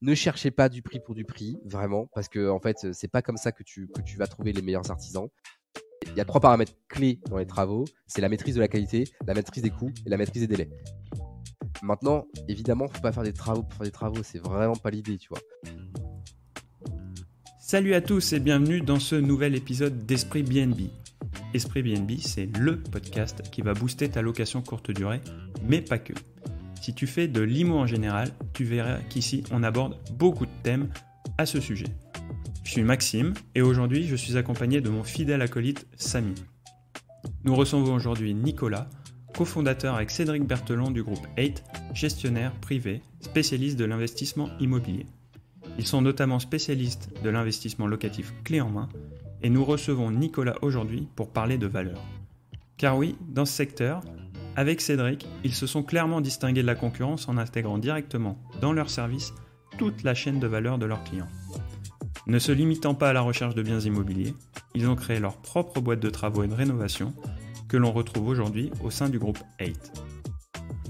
Ne cherchez pas du prix pour du prix, vraiment, parce que en fait, c'est pas comme ça que tu vas trouver les meilleurs artisans. Il y a 3 paramètres clés dans les travaux, c'est la maîtrise de la qualité, la maîtrise des coûts et la maîtrise des délais. Maintenant, évidemment, faut pas faire des travaux pour faire des travaux, c'est vraiment pas l'idée, tu vois. Salut à tous et bienvenue dans ce nouvel épisode d'Esprit BNB. Esprit BNB, c'est le podcast qui va booster ta location courte durée, mais pas que. Si tu fais de l'IMO en général, tu verras qu'ici on aborde beaucoup de thèmes à ce sujet. Je suis Maxime et aujourd'hui je suis accompagné de mon fidèle acolyte Samy. Nous recevons aujourd'hui Nicolas, cofondateur avec Cédric Berthelon du groupe 8, gestionnaire privé, spécialiste de l'investissement immobilier. Ils sont notamment spécialistes de l'investissement locatif clé en main et nous recevons Nicolas aujourd'hui pour parler de valeur. Car oui, dans ce secteur, avec Cédric, ils se sont clairement distingués de la concurrence en intégrant directement dans leur service toute la chaîne de valeur de leurs clients. Ne se limitant pas à la recherche de biens immobiliers, ils ont créé leur propre boîte de travaux et de rénovation que l'on retrouve aujourd'hui au sein du groupe 8.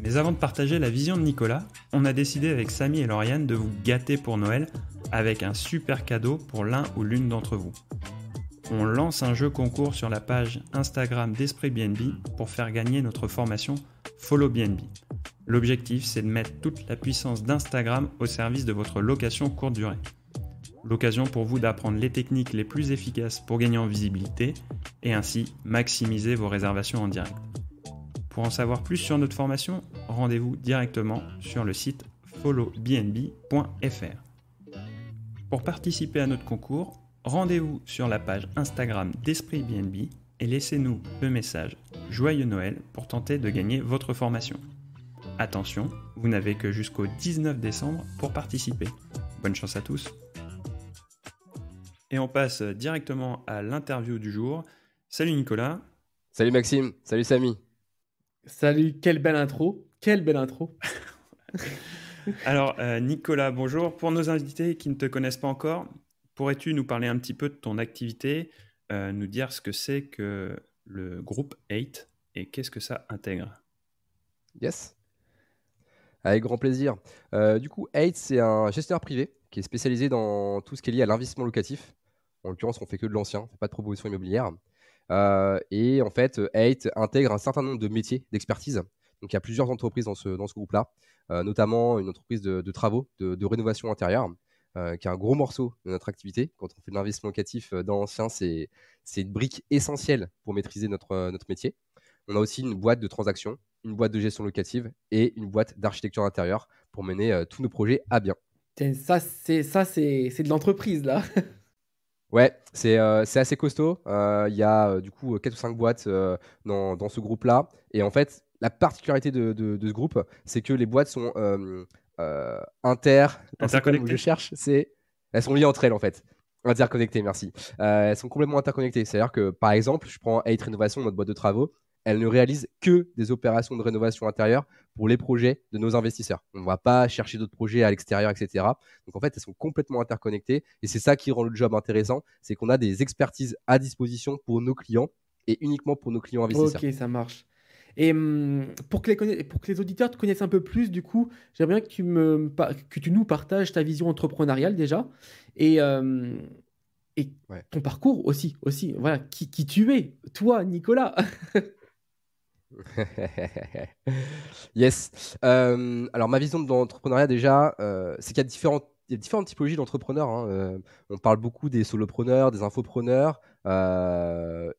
Mais avant de partager la vision de Nicolas, on a décidé avec Samy et Lauriane de vous gâter pour Noël avec un super cadeau pour l'un ou l'une d'entre vous. On lance un jeu concours sur la page Instagram d'Esprit BNB pour faire gagner notre formation Follow BNB. L'objectif, c'est de mettre toute la puissance d'Instagram au service de votre location courte durée. L'occasion pour vous d'apprendre les techniques les plus efficaces pour gagner en visibilité et ainsi maximiser vos réservations en direct. Pour en savoir plus sur notre formation, rendez-vous directement sur le site followbnb.fr. Pour participer à notre concours, rendez-vous sur la page Instagram d'Esprit BNB et laissez-nous le message « Joyeux Noël » pour tenter de gagner votre formation. Attention, vous n'avez que jusqu'au 19 décembre pour participer. Bonne chance à tous. Et on passe directement à l'interview du jour. Salut Nicolas. Salut Maxime, salut Samy. Salut, quelle belle intro. Alors Nicolas, bonjour. Pour nos invités qui ne te connaissent pas encore, pourrais-tu nous parler un petit peu de ton activité, nous dire ce que c'est que le groupe 8 et qu'est-ce que ça intègre? Yes, avec grand plaisir. Du coup, 8, c'est un gestionnaire privé qui est spécialisé dans tout ce qui est lié à l'investissement locatif. En l'occurrence, on fait que de l'ancien, on ne fait pas de proposition immobilière. Et en fait, 8 intègre un certain nombre de métiers d'expertise. Donc, il y a plusieurs entreprises dans ce groupe-là, notamment une entreprise de travaux, de rénovation intérieure, qui est un gros morceau de notre activité. Quand on fait de l'investissement locatif dans l'ancien, c'est une brique essentielle pour maîtriser notre métier. On a aussi une boîte de transactions, une boîte de gestion locative et une boîte d'architecture intérieure pour mener tous nos projets à bien. Ça, c'est de l'entreprise, là. Ouais, c'est assez costaud. Il y a du coup 4 ou 5 boîtes dans ce groupe-là. Et en fait, la particularité de ce groupe, c'est que les boîtes sont Interconnectées. je cherche, elles sont liées entre elles en fait. Interconnectées, merci. Elles sont complètement interconnectées. C'est-à-dire que par exemple, je prends 8 Rénovation, notre boîte de travaux. Elle ne réalise que des opérations de rénovation intérieure pour les projets de nos investisseurs. On ne va pas chercher d'autres projets à l'extérieur, etc. Donc en fait, elles sont complètement interconnectées et c'est ça qui rend le job intéressant, c'est qu'on a des expertises à disposition pour nos clients et uniquement pour nos clients investisseurs. Ok, ça marche. Et pour que les auditeurs te connaissent un peu plus, du coup, j'aimerais bien que tu nous partages ta vision entrepreneuriale déjà et Ouais. ton parcours aussi. Voilà, qui tu es, toi, Nicolas. Yes. Alors ma vision de l'entrepreneuriat déjà, c'est qu'il y a différentes typologies d'entrepreneurs, hein. On parle beaucoup des solopreneurs, des infopreneurs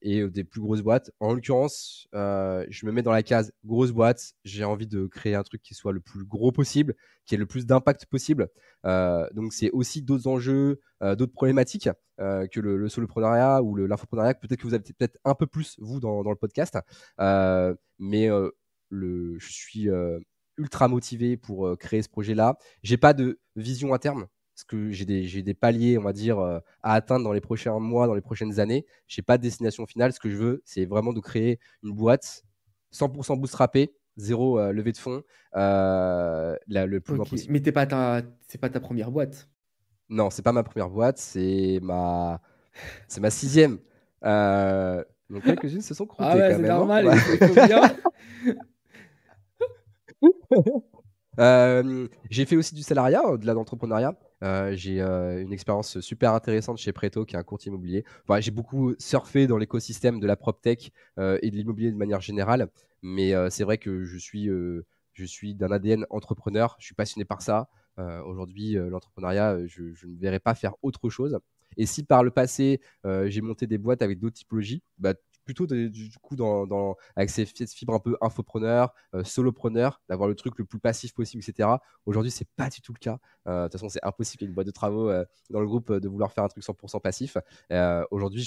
et des plus grosses boîtes. En l'occurrence, je me mets dans la case grosse boîte. J'ai envie de créer un truc qui soit le plus gros possible, qui ait le plus d'impact possible. Donc c'est aussi d'autres enjeux, d'autres problématiques que le soloprenariat ou l'infopreneuriat. Peut-être que vous avez peut-être un peu plus vous dans le podcast. Mais je suis ultra motivé pour créer ce projet-là. J'ai pas de vision à terme parce que j'ai des paliers, on va dire, à atteindre dans les prochains mois, dans les prochaines années. J'ai pas de destination finale. Ce que je veux, c'est vraiment de créer une boîte 100% bootstrappée, zéro levée de fonds, le plus loin Ok, possible. mais c'est pas ta première boîte. Non, c'est pas ma première boîte, c'est ma 6e. Donc quelques-unes se sont croûtées Ah ouais, quand c'est même, hein. normal, il faut bien. J'ai fait aussi du salariat, de l'entrepreneuriat. J'ai une expérience super intéressante chez Preto, qui est un courtier immobilier. Enfin, j'ai beaucoup surfé dans l'écosystème de la PropTech et de l'immobilier de manière générale. Mais c'est vrai que je suis d'un ADN entrepreneur. Je suis passionné par ça. Aujourd'hui, l'entrepreneuriat, je ne verrais pas faire autre chose. Et si par le passé, j'ai monté des boîtes avec d'autres typologies, bah, plutôt du coup avec ces fibres un peu infopreneur, solopreneur, d'avoir le truc le plus passif possible, etc. Aujourd'hui, c'est pas du tout le cas. De toute façon, c'est impossible qu'il y ait une boîte de travaux dans le groupe de vouloir faire un truc 100% passif. Aujourd'hui,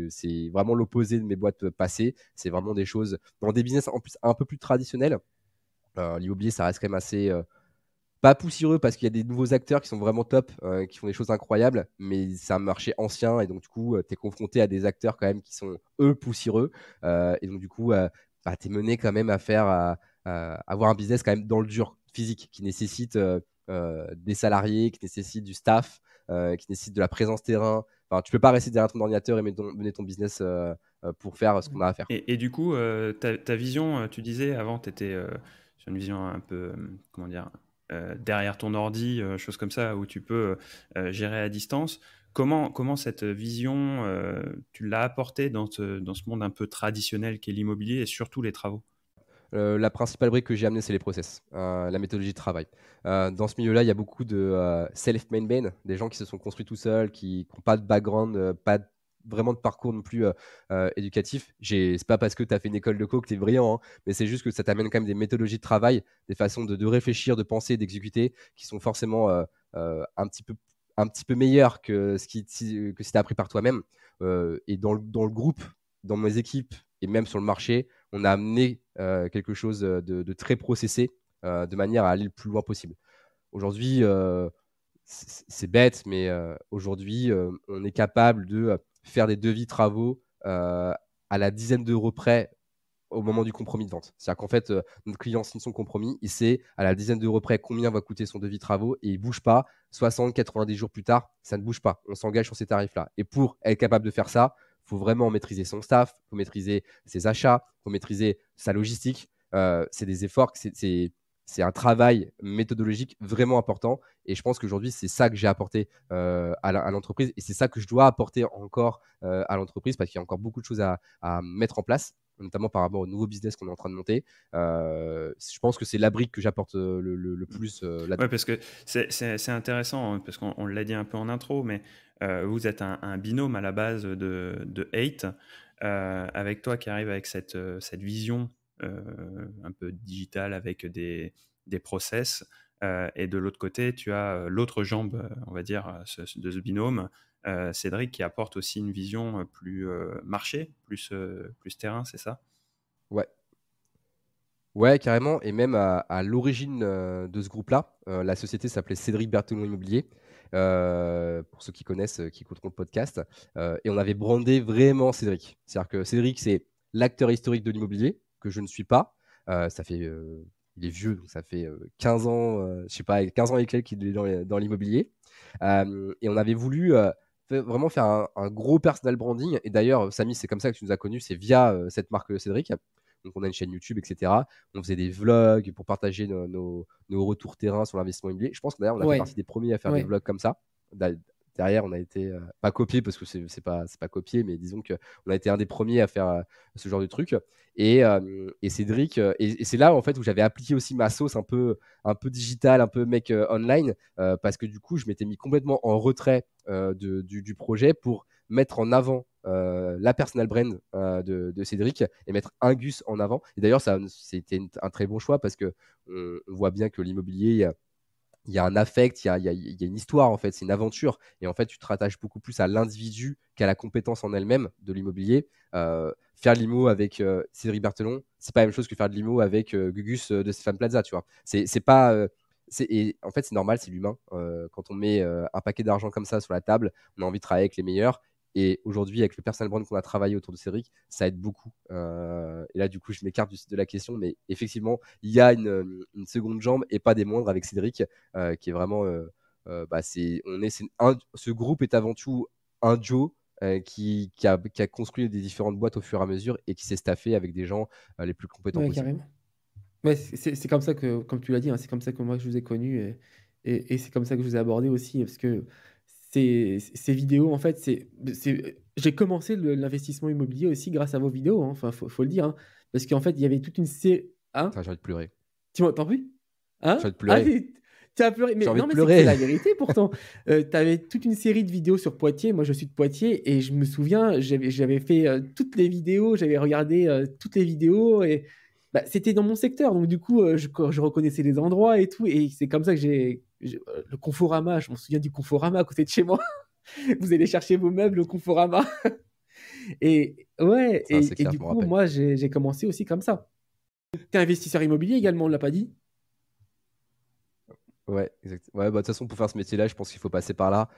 c'est vraiment l'opposé de mes boîtes passées. C'est vraiment des choses dans des business en plus un peu plus traditionnels. L'immobilier, ça reste quand même assez pas poussiéreux parce qu'il y a des nouveaux acteurs qui sont vraiment top, qui font des choses incroyables, mais c'est un marché ancien et donc du coup, tu es confronté à des acteurs quand même qui sont eux poussiéreux. Et donc du coup, bah, tu es mené quand même à avoir un business quand même dans le dur, physique, qui nécessite des salariés, qui nécessite du staff, qui nécessite de la présence terrain. Enfin, tu peux pas rester derrière ton ordinateur et mener ton business pour faire ce qu'on a à faire. Et du coup, ta vision, tu disais avant, tu étais sur une vision un peu, comment dire, derrière ton ordi, chose comme ça, où tu peux gérer à distance. Comment cette vision, tu l'as apportée dans ce monde un peu traditionnel qu'est l'immobilier et surtout les travaux? La principale brique que j'ai amenée, c'est les process, la méthodologie de travail. Dans ce milieu-là, il y a beaucoup de self-made men, des gens qui se sont construits tout seuls, qui n'ont pas de background, vraiment de parcours non plus éducatif. C'est pas parce que tu as fait une école de co que tu es brillant, hein, mais c'est juste que ça t'amène quand même des méthodologies de travail, des façons de réfléchir, de penser, d'exécuter, qui sont forcément un petit peu meilleures que que si tu as appris par toi-même. Et dans le groupe, dans mes équipes et même sur le marché, on a amené quelque chose de très processé de manière à aller le plus loin possible. Aujourd'hui, c'est bête, mais aujourd'hui, on est capable de faire des devis travaux à la dizaine d'euros près au moment du compromis de vente. C'est-à-dire qu'en fait, notre client signe son compromis, il sait à la dizaine d'euros près combien va coûter son devis travaux et il ne bouge pas. 60, 90 jours plus tard, ça ne bouge pas. On s'engage sur ces tarifs-là. Et pour être capable de faire ça, il faut vraiment maîtriser son staff, il faut maîtriser ses achats, il faut maîtriser sa logistique. C'est des efforts, c'est un travail méthodologique vraiment important. Et je pense qu'aujourd'hui, c'est ça que j'ai apporté à l'entreprise. Et c'est ça que je dois apporter encore à l'entreprise parce qu'il y a encore beaucoup de choses à mettre en place, notamment par rapport au nouveau business qu'on est en train de monter. Je pense que c'est la brique que j'apporte le plus là-dedans. Ouais, parce que c'est intéressant, hein, parce qu'on l'a dit un peu en intro, mais vous êtes un binôme à la base de Eight, avec toi qui arrive avec cette vision un peu digitale avec des process, et de l'autre côté, tu as l'autre jambe, on va dire, de ce binôme, Cédric, qui apporte aussi une vision plus marché, plus terrain, c'est ça? Ouais. Ouais, carrément. Et même à l'origine de ce groupe-là, la société s'appelait Cédric Berthelon Immobilier. Pour ceux qui connaissent, qui écouteront le podcast. Et on avait brandé vraiment Cédric. C'est-à-dire que Cédric, c'est l'acteur historique de l'immobilier, que je ne suis pas. Ça fait, il est vieux, donc ça fait 15 ans, je sais pas, 15 ans et quelques qu'il est dans l'immobilier. Et on avait voulu vraiment faire un gros personal branding. Et d'ailleurs, Samy, c'est comme ça que tu nous as connus, c'est via cette marque Cédric. Donc, on a une chaîne YouTube, etc. On faisait des vlogs pour partager nos retours terrain sur l'investissement immobilier. Je pense que d'ailleurs, on a fait Ouais, partie des premiers à faire des ouais. vlogs comme ça. Derrière, on a été pas copié parce que c'est pas copié, mais disons qu'on a été un des premiers à faire ce genre de truc. Et Cédric, et c'est là en fait où j'avais appliqué aussi ma sauce un peu digitale, un peu mec online, parce que du coup, je m'étais mis complètement en retrait du projet pour mettre en avant la personal brand de Cédric et mettre Ingus en avant. Et d'ailleurs, c'était un très bon choix parce que on voit bien que l'immobilier, il y a un affect, il y a une histoire en fait, c'est une aventure. Et en fait, tu te rattaches beaucoup plus à l'individu qu'à la compétence en elle-même de l'immobilier. Faire de l'IMO avec Cédric Berthelon, c'est pas la même chose que faire de l'IMO avec Gugus de Stéphane Plaza, tu vois. C'est pas. Et en fait, c'est normal, c'est l'humain. Quand on met un paquet d'argent comme ça sur la table, on a envie de travailler avec les meilleurs. Et aujourd'hui, avec le personal brand qu'on a travaillé autour de Cédric, ça aide beaucoup. Et là, du coup, je m'écarte de la question, mais effectivement, il y a une seconde jambe et pas des moindres avec Cédric, qui est vraiment. Bah, ce groupe est avant tout un duo qui a construit des différentes boîtes au fur et à mesure et qui s'est staffé avec des gens les plus compétents Ouais, possibles. carrément. Ouais, c'est comme ça que, comme tu l'as dit, hein, c'est comme ça que moi je vous ai connu et c'est comme ça que je vous ai abordé aussi, parce que ces vidéos, en fait, j'ai commencé l'investissement immobilier aussi grâce à vos vidéos, hein, enfin, faut le dire, hein, parce qu'en fait, il y avait toute une série. Hein? Enfin, j'ai envie de pleurer. Tu m'entends plus? J'ai Hein? envie de Ah, pleurer. tu as pleuré. J'ai Mais envie non, de mais c'est pleurer. la vérité pourtant. Tu avais toute une série de vidéos sur Poitiers. Moi, je suis de Poitiers et je me souviens, j'avais fait toutes les vidéos, j'avais regardé toutes les vidéos et bah, c'était dans mon secteur. Donc, du coup, je reconnaissais les endroits et tout. Et c'est comme ça que le Conforama, je m'en souviens du Conforama à côté de chez moi. Vous allez chercher vos meubles au Conforama. Et ouais, Ça, c'est et clair, du je me coup, rappelle. moi, j'ai commencé aussi comme ça. Tu es investisseur immobilier également, on ne l'a pas dit? Ouais, exact. Ouais, bah, de toute façon, pour faire ce métier-là, je pense qu'il faut passer par là.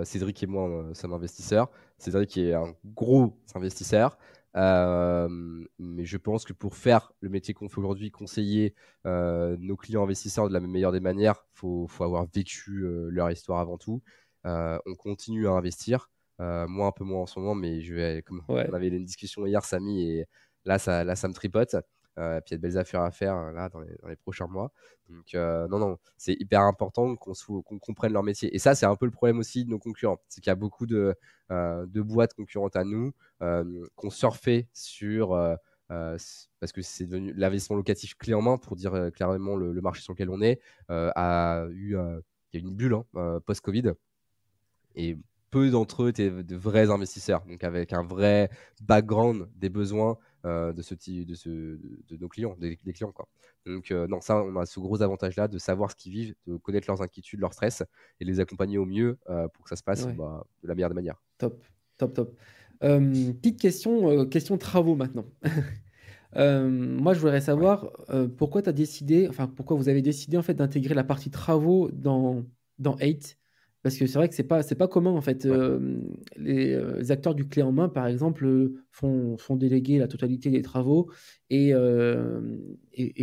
Cédric et moi, sommes investisseurs. Cédric est un gros investisseur. Mais je pense que pour faire le métier qu'on fait aujourd'hui, conseiller nos clients investisseurs de la meilleure des manières, faut avoir vécu leur histoire avant tout. On continue à investir. Moi, un peu moins en ce moment, mais comme on Ouais. avait une discussion hier, Samy, et là, ça me tripote. Puis il y a de belles affaires à faire là dans les prochains mois. Donc, non, c'est hyper important qu'on comprenne leur métier. Et ça, c'est un peu le problème aussi de nos concurrents. C'est qu'il y a beaucoup de boîtes concurrentes à nous qu'on surfait sur. Parce que c'est devenu l'investissement locatif clé en main, pour dire clairement le marché sur lequel on est, il y a une bulle post-Covid. Et peu d'entre eux étaient de vrais investisseurs, donc avec un vrai background des besoins de ce type, de nos clients, des clients, quoi. Donc, non, ça, on a ce gros avantage-là de savoir ce qu'ils vivent, de connaître leurs inquiétudes, leurs stress, et les accompagner au mieux pour que ça se passe Ouais. de la meilleure des manières. Top, top, top. Petite question, question travaux maintenant. Moi, je voudrais Ouais. savoir pourquoi tu as décidé, enfin, pourquoi vous avez décidé en fait d'intégrer la partie travaux dans 8. Parce que c'est vrai que c'est pas commun en fait. Ouais. Les acteurs du clé en main, par exemple, font déléguer la totalité des travaux et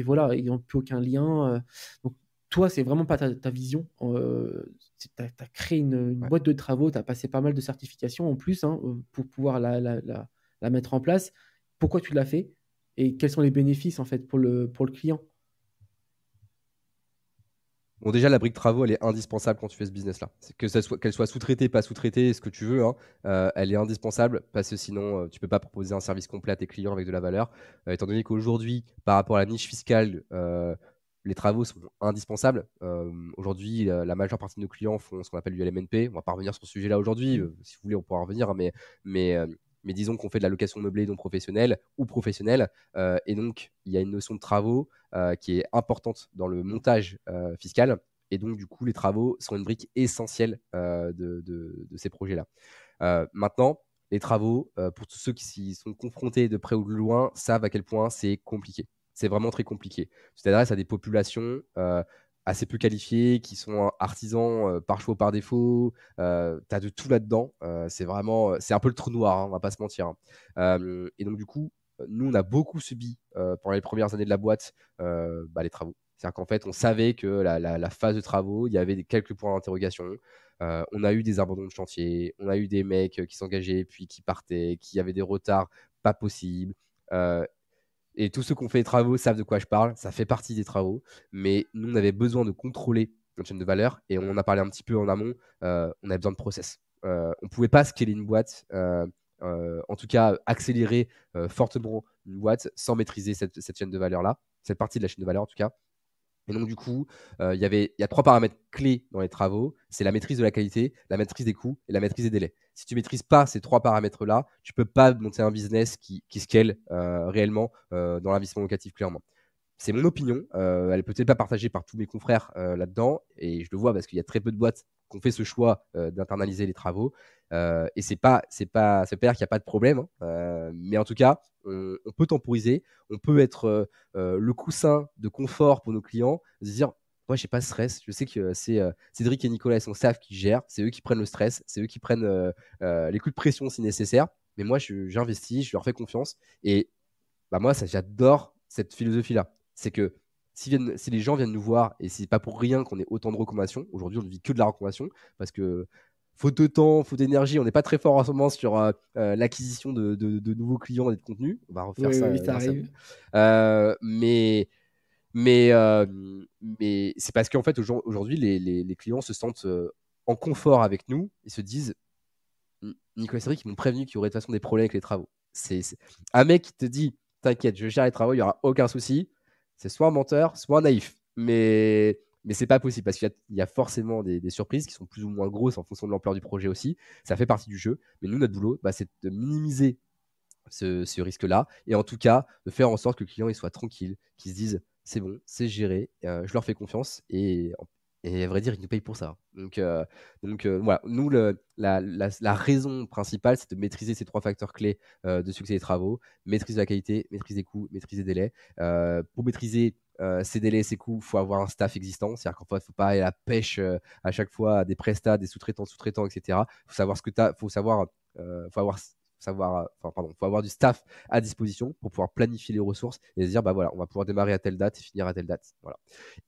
voilà, ils n'ont plus aucun lien. Donc, toi, c'est vraiment pas ta vision. Tu as créé une Ouais. boîte de travaux, tu as passé pas mal de certifications en plus hein, pour pouvoir la mettre en place. Pourquoi tu l'as fait? Et quels sont les bénéfices en fait pour le client? Bon, déjà, la brique travaux, elle est indispensable quand tu fais ce business-là. Qu'elle soit sous-traitée, pas sous-traitée, ce que tu veux, hein, elle est indispensable parce que sinon, tu peux pas proposer un service complet à tes clients avec de la valeur. Étant donné qu'aujourd'hui, par rapport à la niche fiscale, les travaux sont indispensables. Aujourd'hui, la majeure partie de nos clients font ce qu'on appelle du LMNP. On va pas revenir sur ce sujet-là aujourd'hui. Mm. Si vous voulez, on pourra en revenir, hein, mais, mais disons qu'on fait de la location meublée non professionnelle ou professionnelle. Et donc, il y a une notion de travaux qui est importante dans le montage fiscal. Et donc, du coup, les travaux sont une brique essentielle de ces projets-là. Maintenant, les travaux, pour tous ceux qui s'y sont confrontés de près ou de loin, savent à quel point c'est compliqué. C'est vraiment très compliqué. Tu t'adresses à des populations assez peu qualifiées, qui sont artisans par choix ou par défaut. Tu as de tout là-dedans. C'est un peu le trou noir, hein, on va pas se mentir, hein. Et donc, du coup, nous, on a beaucoup subi pendant les premières années de la boîte les travaux. C'est-à-dire qu'en fait, on savait que la phase de travaux, il y avait quelques points d'interrogation. On a eu des abandons de chantier, on a eu des mecs qui s'engageaient puis qui partaient, qui avaient des retards pas possibles. Euh, et tous ceux qui ont fait les travaux savent de quoi je parle. Ça fait partie des travaux. Mais nous, on avait besoin de contrôler notre chaîne de valeur et on en a parlé un petit peu en amont. On avait besoin de process. On ne pouvait pas scaler une boîte, en tout cas accélérer fortement une boîte sans maîtriser cette chaîne de valeur-là, cette partie de la chaîne de valeur en tout cas. Et donc, du coup, il y a 3 paramètres clés dans les travaux. C'est la maîtrise de la qualité, la maîtrise des coûts et la maîtrise des délais. Si tu ne maîtrises pas ces 3 paramètres-là, tu ne peux pas monter un business qui scale réellement dans l'investissement locatif, clairement. C'est mon opinion. Elle est peut-être pas partagée par tous mes confrères là-dedans. Et je le vois parce qu'il y a très peu de boîtes qui ont fait ce choix d'internaliser les travaux. Et ça veut pas dire qu'il n'y a pas de problème, hein. Mais en tout cas, on peut temporiser. On peut être le coussin de confort pour nos clients. Se dire, moi, je n'ai pas de stress. Je sais que c'est Cédric et Nicolas et son staff qui gèrent. C'est eux qui prennent le stress. C'est eux qui prennent les coups de pression si nécessaire. Mais moi, j'investis, je leur fais confiance. Et moi, j'adore cette philosophie-là. C'est que si les gens viennent nous voir, et c'est pas pour rien qu'on ait autant de recommandations, aujourd'hui on ne vit que de la recommandation, parce que faute de temps, faute d'énergie, on n'est pas très fort en ce moment sur l'acquisition de nouveaux clients et de contenu. On va refaire Oui, ça oui, ça grâce à vous. arrive. Mais Mais c'est parce qu'en fait, aujourd'hui, les clients se sentent en confort avec nous. Ils se disent, Nicolas et Cédric, ils m'ont prévenu qu'il y aurait de toute façon des problèmes avec les travaux. Un mec qui te dit, t'inquiète, je gère les travaux, il n'y aura aucun souci. C'est soit un menteur, soit un naïf. Mais c'est pas possible parce qu'il y a forcément des surprises qui sont plus ou moins grosses en fonction de l'ampleur du projet aussi. Ça fait partie du jeu. Mais nous, notre boulot, c'est de minimiser ce risque-là et en tout cas de faire en sorte que le client il soit tranquille, qu'il se dise c'est bon, c'est géré, je leur fais confiance et à vrai dire, ils nous payent pour ça. Donc voilà, nous, la raison principale, c'est de maîtriser ces 3 facteurs clés de succès des travaux: maîtrise de la qualité, maîtrise des coûts, maîtrise des délais. Pour maîtriser ces délais et ces coûts, il faut avoir un staff existant. C'est-à-dire qu'en fait, il ne faut pas aller à la pêche à chaque fois à des prestats, des sous-traitants, etc. Il faut savoir ce que tu as, faut avoir du staff à disposition pour pouvoir planifier les ressources et se dire bah voilà, on va pouvoir démarrer à telle date et finir à telle date. Voilà.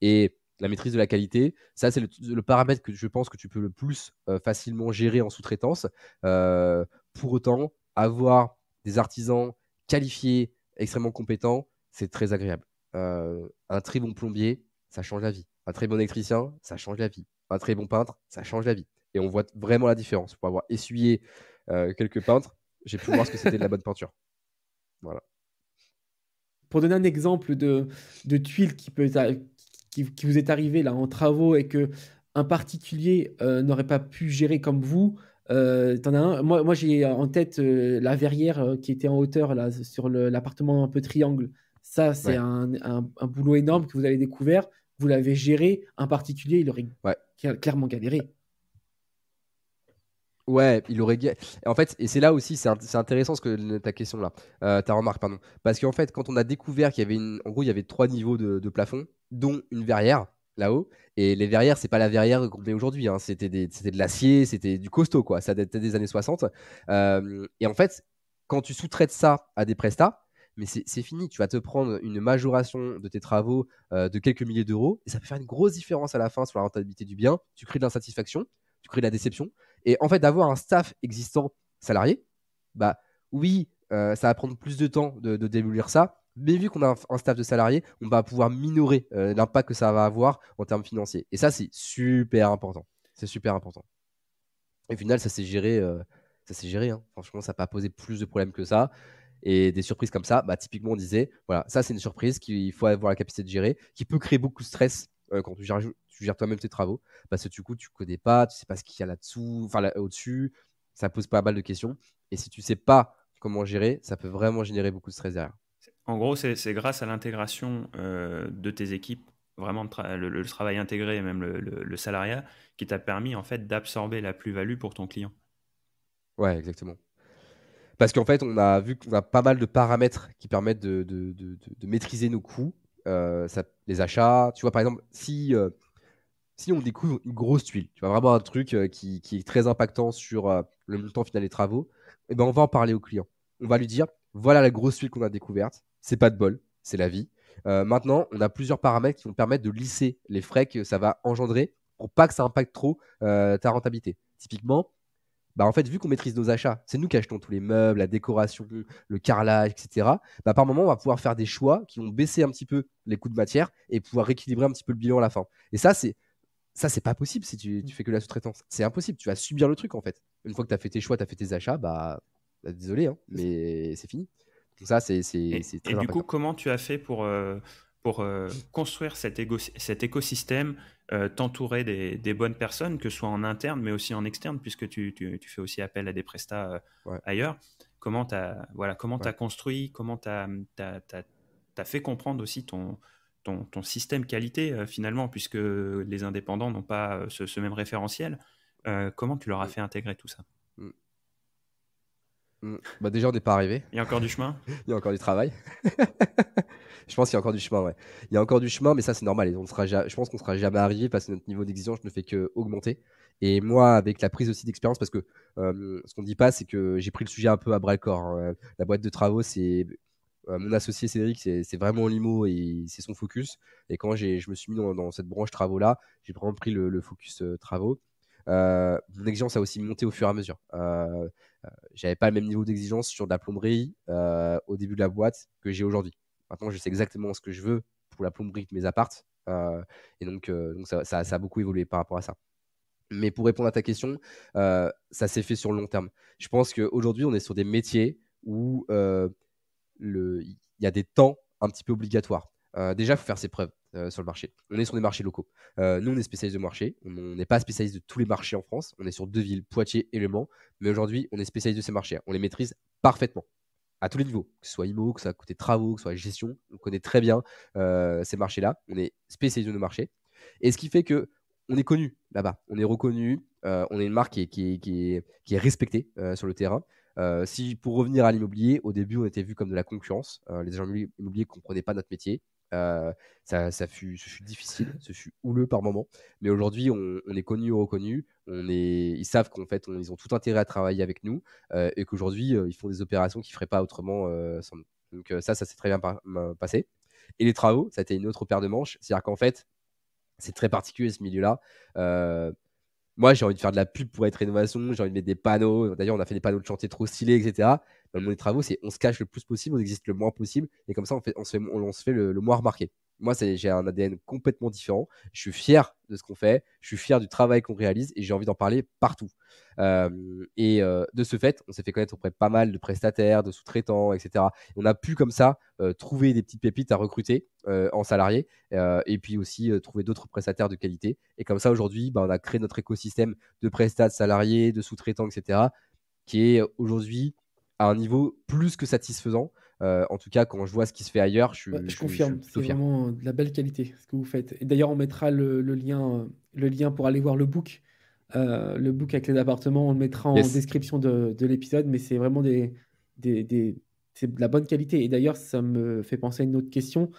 Et la maîtrise de la qualité, ça c'est le paramètre que je pense que tu peux le plus facilement gérer en sous-traitance. Pour autant, avoir des artisans qualifiés, extrêmement compétents, c'est très agréable. Un très bon plombier, ça change la vie. Un très bon électricien, ça change la vie. Un très bon peintre, ça change la vie. Et on voit vraiment la différence. Pour avoir essuyé quelques peintres, j'ai pu voir ce que c'était de la bonne peinture. Voilà. Pour donner un exemple de tuile qui vous est arrivé là en travaux et que un particulier n'aurait pas pu gérer comme vous, t'en as un. Moi j'ai en tête la verrière qui était en hauteur là sur l'appartement un peu triangle. Ça, c'est Ouais. un boulot énorme que vous avez découvert. Vous l'avez géré. Un particulier, il aurait Ouais. clairement galéré. Ouais, il aurait gagné. En fait, et c'est là aussi, c'est intéressant ta question là, ta remarque, pardon. Parce qu'en fait, quand on a découvert qu'il y avait en gros, il y avait 3 niveaux de plafond, dont une verrière là-haut. Et les verrières, c'est pas la verrière qu'on met aujourd'hui, hein. C'était de l'acier, c'était du costaud, quoi. Ça datait des années 60. Et en fait, quand tu sous-traites ça à des prestats, mais c'est fini. Tu vas te prendre une majoration de tes travaux de quelques milliers d'euros et ça peut faire une grosse différence à la fin sur la rentabilité du bien. Tu crées de l'insatisfaction, tu crées de la déception. Et en fait, d'avoir un staff existant salarié, bah oui, ça va prendre plus de temps de démolir ça. Mais vu qu'on a un staff de salariés, on va pouvoir minorer l'impact que ça va avoir en termes financiers. Et ça, c'est super important. C'est super important. Et au final, ça s'est géré. Hein. Franchement, ça n'a pas posé plus de problèmes que ça. Et des surprises comme ça, typiquement, on disait, voilà, ça, c'est une surprise qu'il faut avoir la capacité de gérer, qui peut créer beaucoup de stress quand tu gères toi-même tes travaux. Parce que du coup, tu ne connais pas, tu ne sais pas ce qu'il y a là-dessous, enfin au-dessus. Ça pose pas mal de questions. Et si tu ne sais pas comment gérer, ça peut vraiment générer beaucoup de stress derrière. En gros, c'est grâce à l'intégration de tes équipes, vraiment le travail intégré et même le salariat, qui t'a permis en fait d'absorber la plus-value pour ton client. Ouais, exactement. Parce qu'en fait, on a vu qu'on a pas mal de paramètres qui permettent de maîtriser nos coûts, les achats. Tu vois, par exemple, si on découvre une grosse tuile, tu vois, vraiment un truc qui est très impactant sur le montant final des travaux, eh ben, on va en parler au client. On va lui dire, voilà la grosse tuile qu'on a découverte, c'est pas de bol, c'est la vie. Maintenant, on a plusieurs paramètres qui vont permettre de lisser les frais que ça va engendrer pour pas que ça impacte trop ta rentabilité. Typiquement, en fait, vu qu'on maîtrise nos achats, c'est nous qui achetons tous les meubles, la décoration, le carrelage, etc. Par moment, on va pouvoir faire des choix qui vont baisser un petit peu les coûts de matière et pouvoir rééquilibrer un petit peu le bilan à la fin. Et ça, c'est pas possible si tu fais que la sous-traitance. C'est impossible. Tu vas subir le truc, en fait. Une fois que tu as fait tes choix, tu as fait tes achats, désolé, hein, mais c'est fini. Donc ça, c'est Et très du coup, impactant. comment tu as fait pour construire cet écosystème, t'entourer des bonnes personnes, que ce soit en interne, mais aussi en externe, puisque tu fais aussi appel à des prestats Ouais, ailleurs. Comment tu as, ouais. construit, comment tu as fait comprendre aussi ton système qualité, finalement, puisque les indépendants n'ont pas ce même référentiel. Comment tu leur as Mm, fait intégrer tout ça? mm, déjà, on n'est pas arrivé. Il y a encore du chemin? Il y a encore du travail. Je pense qu'il y a encore du chemin, ouais. Il y a encore du chemin, mais ça, c'est normal. Et je pense qu'on ne sera jamais arrivé parce que notre niveau d'exigence ne fait qu'augmenter. Et moi, avec la prise aussi d'expérience, parce que ce qu'on ne dit pas, c'est que j'ai pris le sujet un peu à bras le corps, hein. La boîte de travaux, c'est mon associé Cédric, c'est vraiment Limo et c'est son focus. Et quand je me suis mis dans cette branche travaux-là, j'ai vraiment pris le focus travaux. Mon exigence a aussi monté au fur et à mesure. J'avais pas le même niveau d'exigence sur de la plomberie au début de la boîte que j'ai aujourd'hui. Maintenant, je sais exactement ce que je veux pour la plomberie de mes apparts. Et donc ça a beaucoup évolué par rapport à ça. Mais pour répondre à ta question, ça s'est fait sur le long terme. Je pense qu'aujourd'hui, on est sur des métiers où il y a des temps un petit peu obligatoires. Déjà, il faut faire ses preuves sur le marché. On est sur des marchés locaux. Nous, on est spécialiste de marché. On n'est pas spécialiste de tous les marchés en France. On est sur 2 villes, Poitiers et Le Mans. Mais aujourd'hui, on est spécialiste de ces marchés. On les maîtrise parfaitement, à tous les niveaux, que ce soit IMO, que ce soit côté travaux, que ce soit gestion. On connaît très bien ces marchés-là. On est spécialiste de nos marchés. Et ce qui fait que on est connu là-bas. On est reconnu. On est une marque qui est respectée sur le terrain. Si pour revenir à l'immobilier, au début, on était vu comme de la concurrence. Les agents immobiliers ne comprenaient pas notre métier. Ce fut difficile, ce fut houleux par moment. Mais aujourd'hui, on est connu, reconnu. Ils savent qu'en fait, ils ont tout intérêt à travailler avec nous et qu'aujourd'hui, ils font des opérations qu'ils ne feraient pas autrement sans nous. Donc ça s'est très bien passé. Et les travaux, ça a été une autre paire de manches. C'est-à-dire qu'en fait, c'est très particulier ce milieu-là. Moi, j'ai envie de faire de la pub pour être rénovation, j'ai envie de mettre des panneaux. D'ailleurs, on a fait des panneaux de chantier trop stylés, etc. Dans le monde des travaux, on se cache le plus possible, on existe le moins possible. Et comme ça, on se fait le moins remarquer. Moi, j'ai un ADN complètement différent. Je suis fier de ce qu'on fait, je suis fier du travail qu'on réalise et j'ai envie d'en parler partout. De ce fait, on s'est fait connaître auprès de pas mal de prestataires, de sous-traitants, etc. On a pu comme ça trouver des petites pépites à recruter en salariés et puis aussi trouver d'autres prestataires de qualité. Et comme ça, aujourd'hui, on a créé notre écosystème de prestataires, salariés, de sous-traitants, etc. qui est aujourd'hui à un niveau plus que satisfaisant. En tout cas, quand je vois ce qui se fait ailleurs, je confirme, suis plutôt c'est fier. vraiment de la belle qualité ce que vous faites. Et d'ailleurs, on mettra le lien pour aller voir le book avec les appartements. On le mettra en Yes. description de l'épisode, mais c'est vraiment c'est de la bonne qualité. Et d'ailleurs, ça me fait penser à une autre question.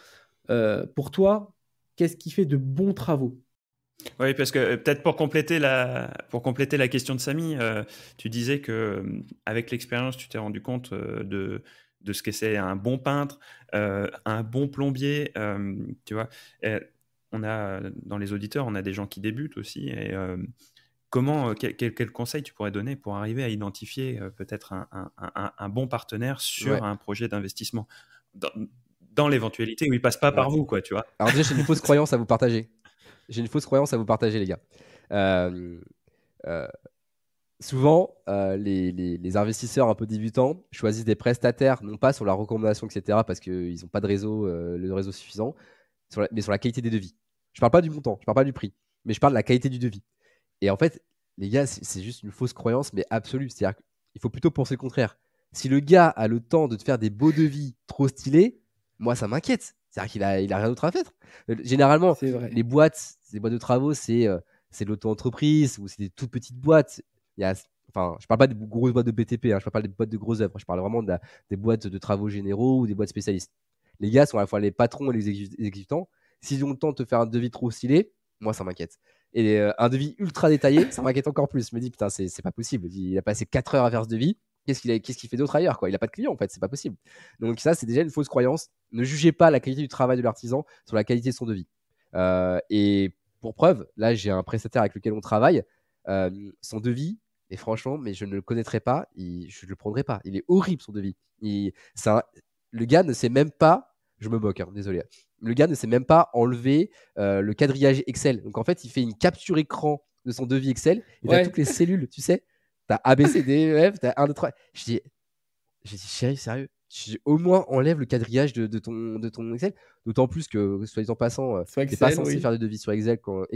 Pour toi, qu'est-ce qui fait de bons travaux? Oui, parce que peut-être pour compléter la question de Samy, tu disais que avec l'expérience, tu t'es rendu compte de ce que c'est un bon peintre, un bon plombier, tu vois. Dans les auditeurs, on a des gens qui débutent aussi. Et quel conseil tu pourrais donner pour arriver à identifier peut-être un bon partenaire sur Ouais. un projet d'investissement dans l'éventualité où il passe pas par vous, quoi, tu vois. Alors déjà, j'ai une fausse croyance à vous partager. Les gars. Euh, Souvent, les investisseurs un peu débutants choisissent des prestataires, non pas sur la recommandation, etc., parce qu'ils n'ont pas de réseau, le réseau suffisant, mais sur la qualité des devis. Je ne parle pas du montant, je ne parle pas du prix, mais je parle de la qualité du devis. Et en fait, les gars, c'est juste une fausse croyance, mais absolue. C'est-à-dire qu'il faut plutôt penser le contraire. Si le gars a le temps de te faire des beaux devis trop stylés, moi, ça m'inquiète. C'est-à-dire qu'il a rien d'autre à faire. Généralement, C'est vrai. les boîtes de travaux, c'est de l'auto-entreprise ou c'est des toutes petites boîtes. Enfin, je parle pas des grosses boîtes de BTP, hein, je parle pas des boîtes de grosses œuvres. Je parle vraiment des boîtes de travaux généraux ou des boîtes spécialistes. Les gars sont à la fois les patrons et les exécutants. S'ils ont le temps de te faire un devis trop stylé, moi, ça m'inquiète. Et un devis ultra détaillé, ça m'inquiète encore plus. Je me dis, putain, c'est pas possible. Il a passé 4 heures à faire ce devis. Qu'est-ce qu'il fait d'autre ailleurs, quoi? Il n'a pas de client, en fait, c'est pas possible. Donc, ça, c'est déjà une fausse croyance. Ne jugez pas la qualité du travail de l'artisan sur la qualité de son devis. Et pour preuve, là, j'ai un prestataire avec lequel on travaille. Son devis, et franchement, mais je ne le connaîtrais pas, je ne le prendrais pas. Il est horrible, son devis. Le gars ne sait même pas, je me moque, hein, désolé. Le gars ne sait même pas enlever le quadrillage Excel. Donc en fait, il fait une capture écran de son devis Excel et tu as toutes les cellules, tu sais. Tu as A, B, C, D, E, F, tu as 1, 2, 3. J'ai dit, chérie, sérieux, au moins enlève le quadrillage de ton Excel. D'autant plus que, soit en passant, tu n'es pas censé faire des devis sur Excel quand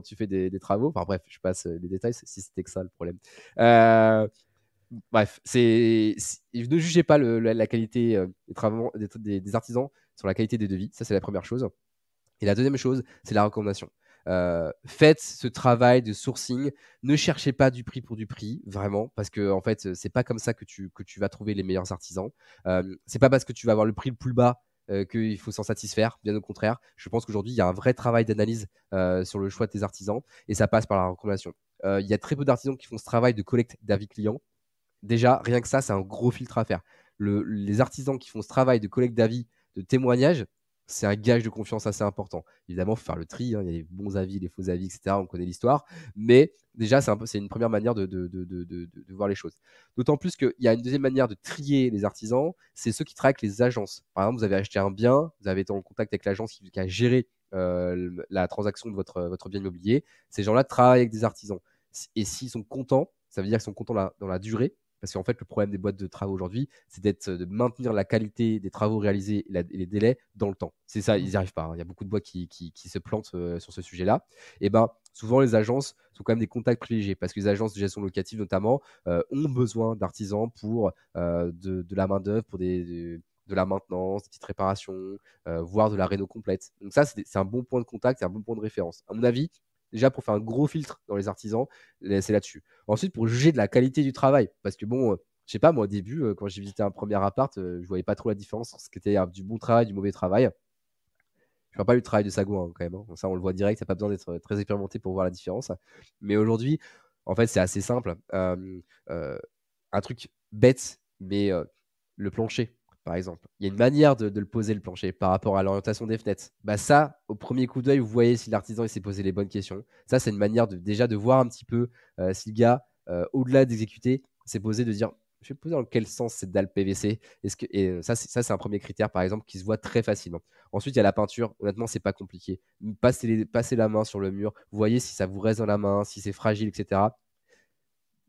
tu fais des travaux. Enfin bref, je passe les détails si c'était que ça le problème. Bref, ne jugez pas la qualité des travaux des artisans sur la qualité des devis. Ça, c'est la première chose. Et la deuxième chose, c'est la recommandation. Faites ce travail de sourcing. Ne cherchez pas du prix pour du prix, vraiment, parce que en fait, c'est pas comme ça que tu vas trouver les meilleurs artisans. C'est pas parce que tu vas avoir le prix le plus bas qu'il faut s'en satisfaire. Bien au contraire, je pense qu'aujourd'hui, il y a un vrai travail d'analyse sur le choix de tes artisans et ça passe par la recommandation. Il y a très peu d'artisans qui font ce travail de collecte d'avis clients. Déjà, rien que ça, c'est un gros filtre à faire. Les artisans qui font ce travail de collecte d'avis, de témoignages, c'est un gage de confiance assez important. Évidemment, il faut faire le tri, hein, il y a les bons avis, les faux avis, etc. On connaît l'histoire. Mais déjà, c'est une première manière de voir les choses. D'autant plus qu'il y a une deuxième manière de trier les artisans, c'est ceux qui travaillent avec les agences. Par exemple, vous avez acheté un bien, vous avez été en contact avec l'agence qui a géré la transaction de votre bien immobilier. Ces gens-là travaillent avec des artisans. Et s'ils sont contents, ça veut dire qu'ils sont contents dans la durée. Parce qu'en fait, le problème des boîtes de travaux aujourd'hui, c'est de maintenir la qualité des travaux réalisés et les délais dans le temps. C'est ça, ils n'y arrivent pas, hein. Il y a beaucoup de boîtes qui se plantent sur ce sujet-là. Et ben, souvent, les agences sont quand même des contacts privilégiés parce que les agences de gestion locative, notamment, ont besoin d'artisans pour de la main-d'œuvre, pour de la maintenance, des petites réparations, voire de la réno complète. Donc, ça, c'est un bon point de contact, c'est un bon point de référence. À mon avis, déjà, pour faire un gros filtre dans les artisans, c'est là-dessus. Ensuite, pour juger de la qualité du travail, parce que bon, je sais pas, moi au début, quand j'ai visité un premier appart, je voyais pas trop la différence entre ce qui était du bon travail, du mauvais travail. Je parle pas du travail de Sagouin hein, quand même. Hein. Ça, on le voit direct, ça n'a pas besoin d'être très expérimenté pour voir la différence. Mais aujourd'hui, en fait, c'est assez simple. Un truc bête, mais le plancher, par exemple. Il y a une manière de le poser, le plancher, par rapport à l'orientation des fenêtres. Bah ça, au premier coup d'œil, vous voyez si l'artisan il s'est posé les bonnes questions. Ça, c'est une manière déjà de voir un petit peu si le gars, au-delà d'exécuter, s'est posé de dire, je vais poser dans quel sens cette dalle PVC. Et ça, c'est un premier critère, par exemple, qui se voit très facilement. Ensuite, il y a la peinture. Honnêtement, c'est pas compliqué. Passez la main sur le mur. Vous voyez si ça vous reste dans la main, si c'est fragile, etc.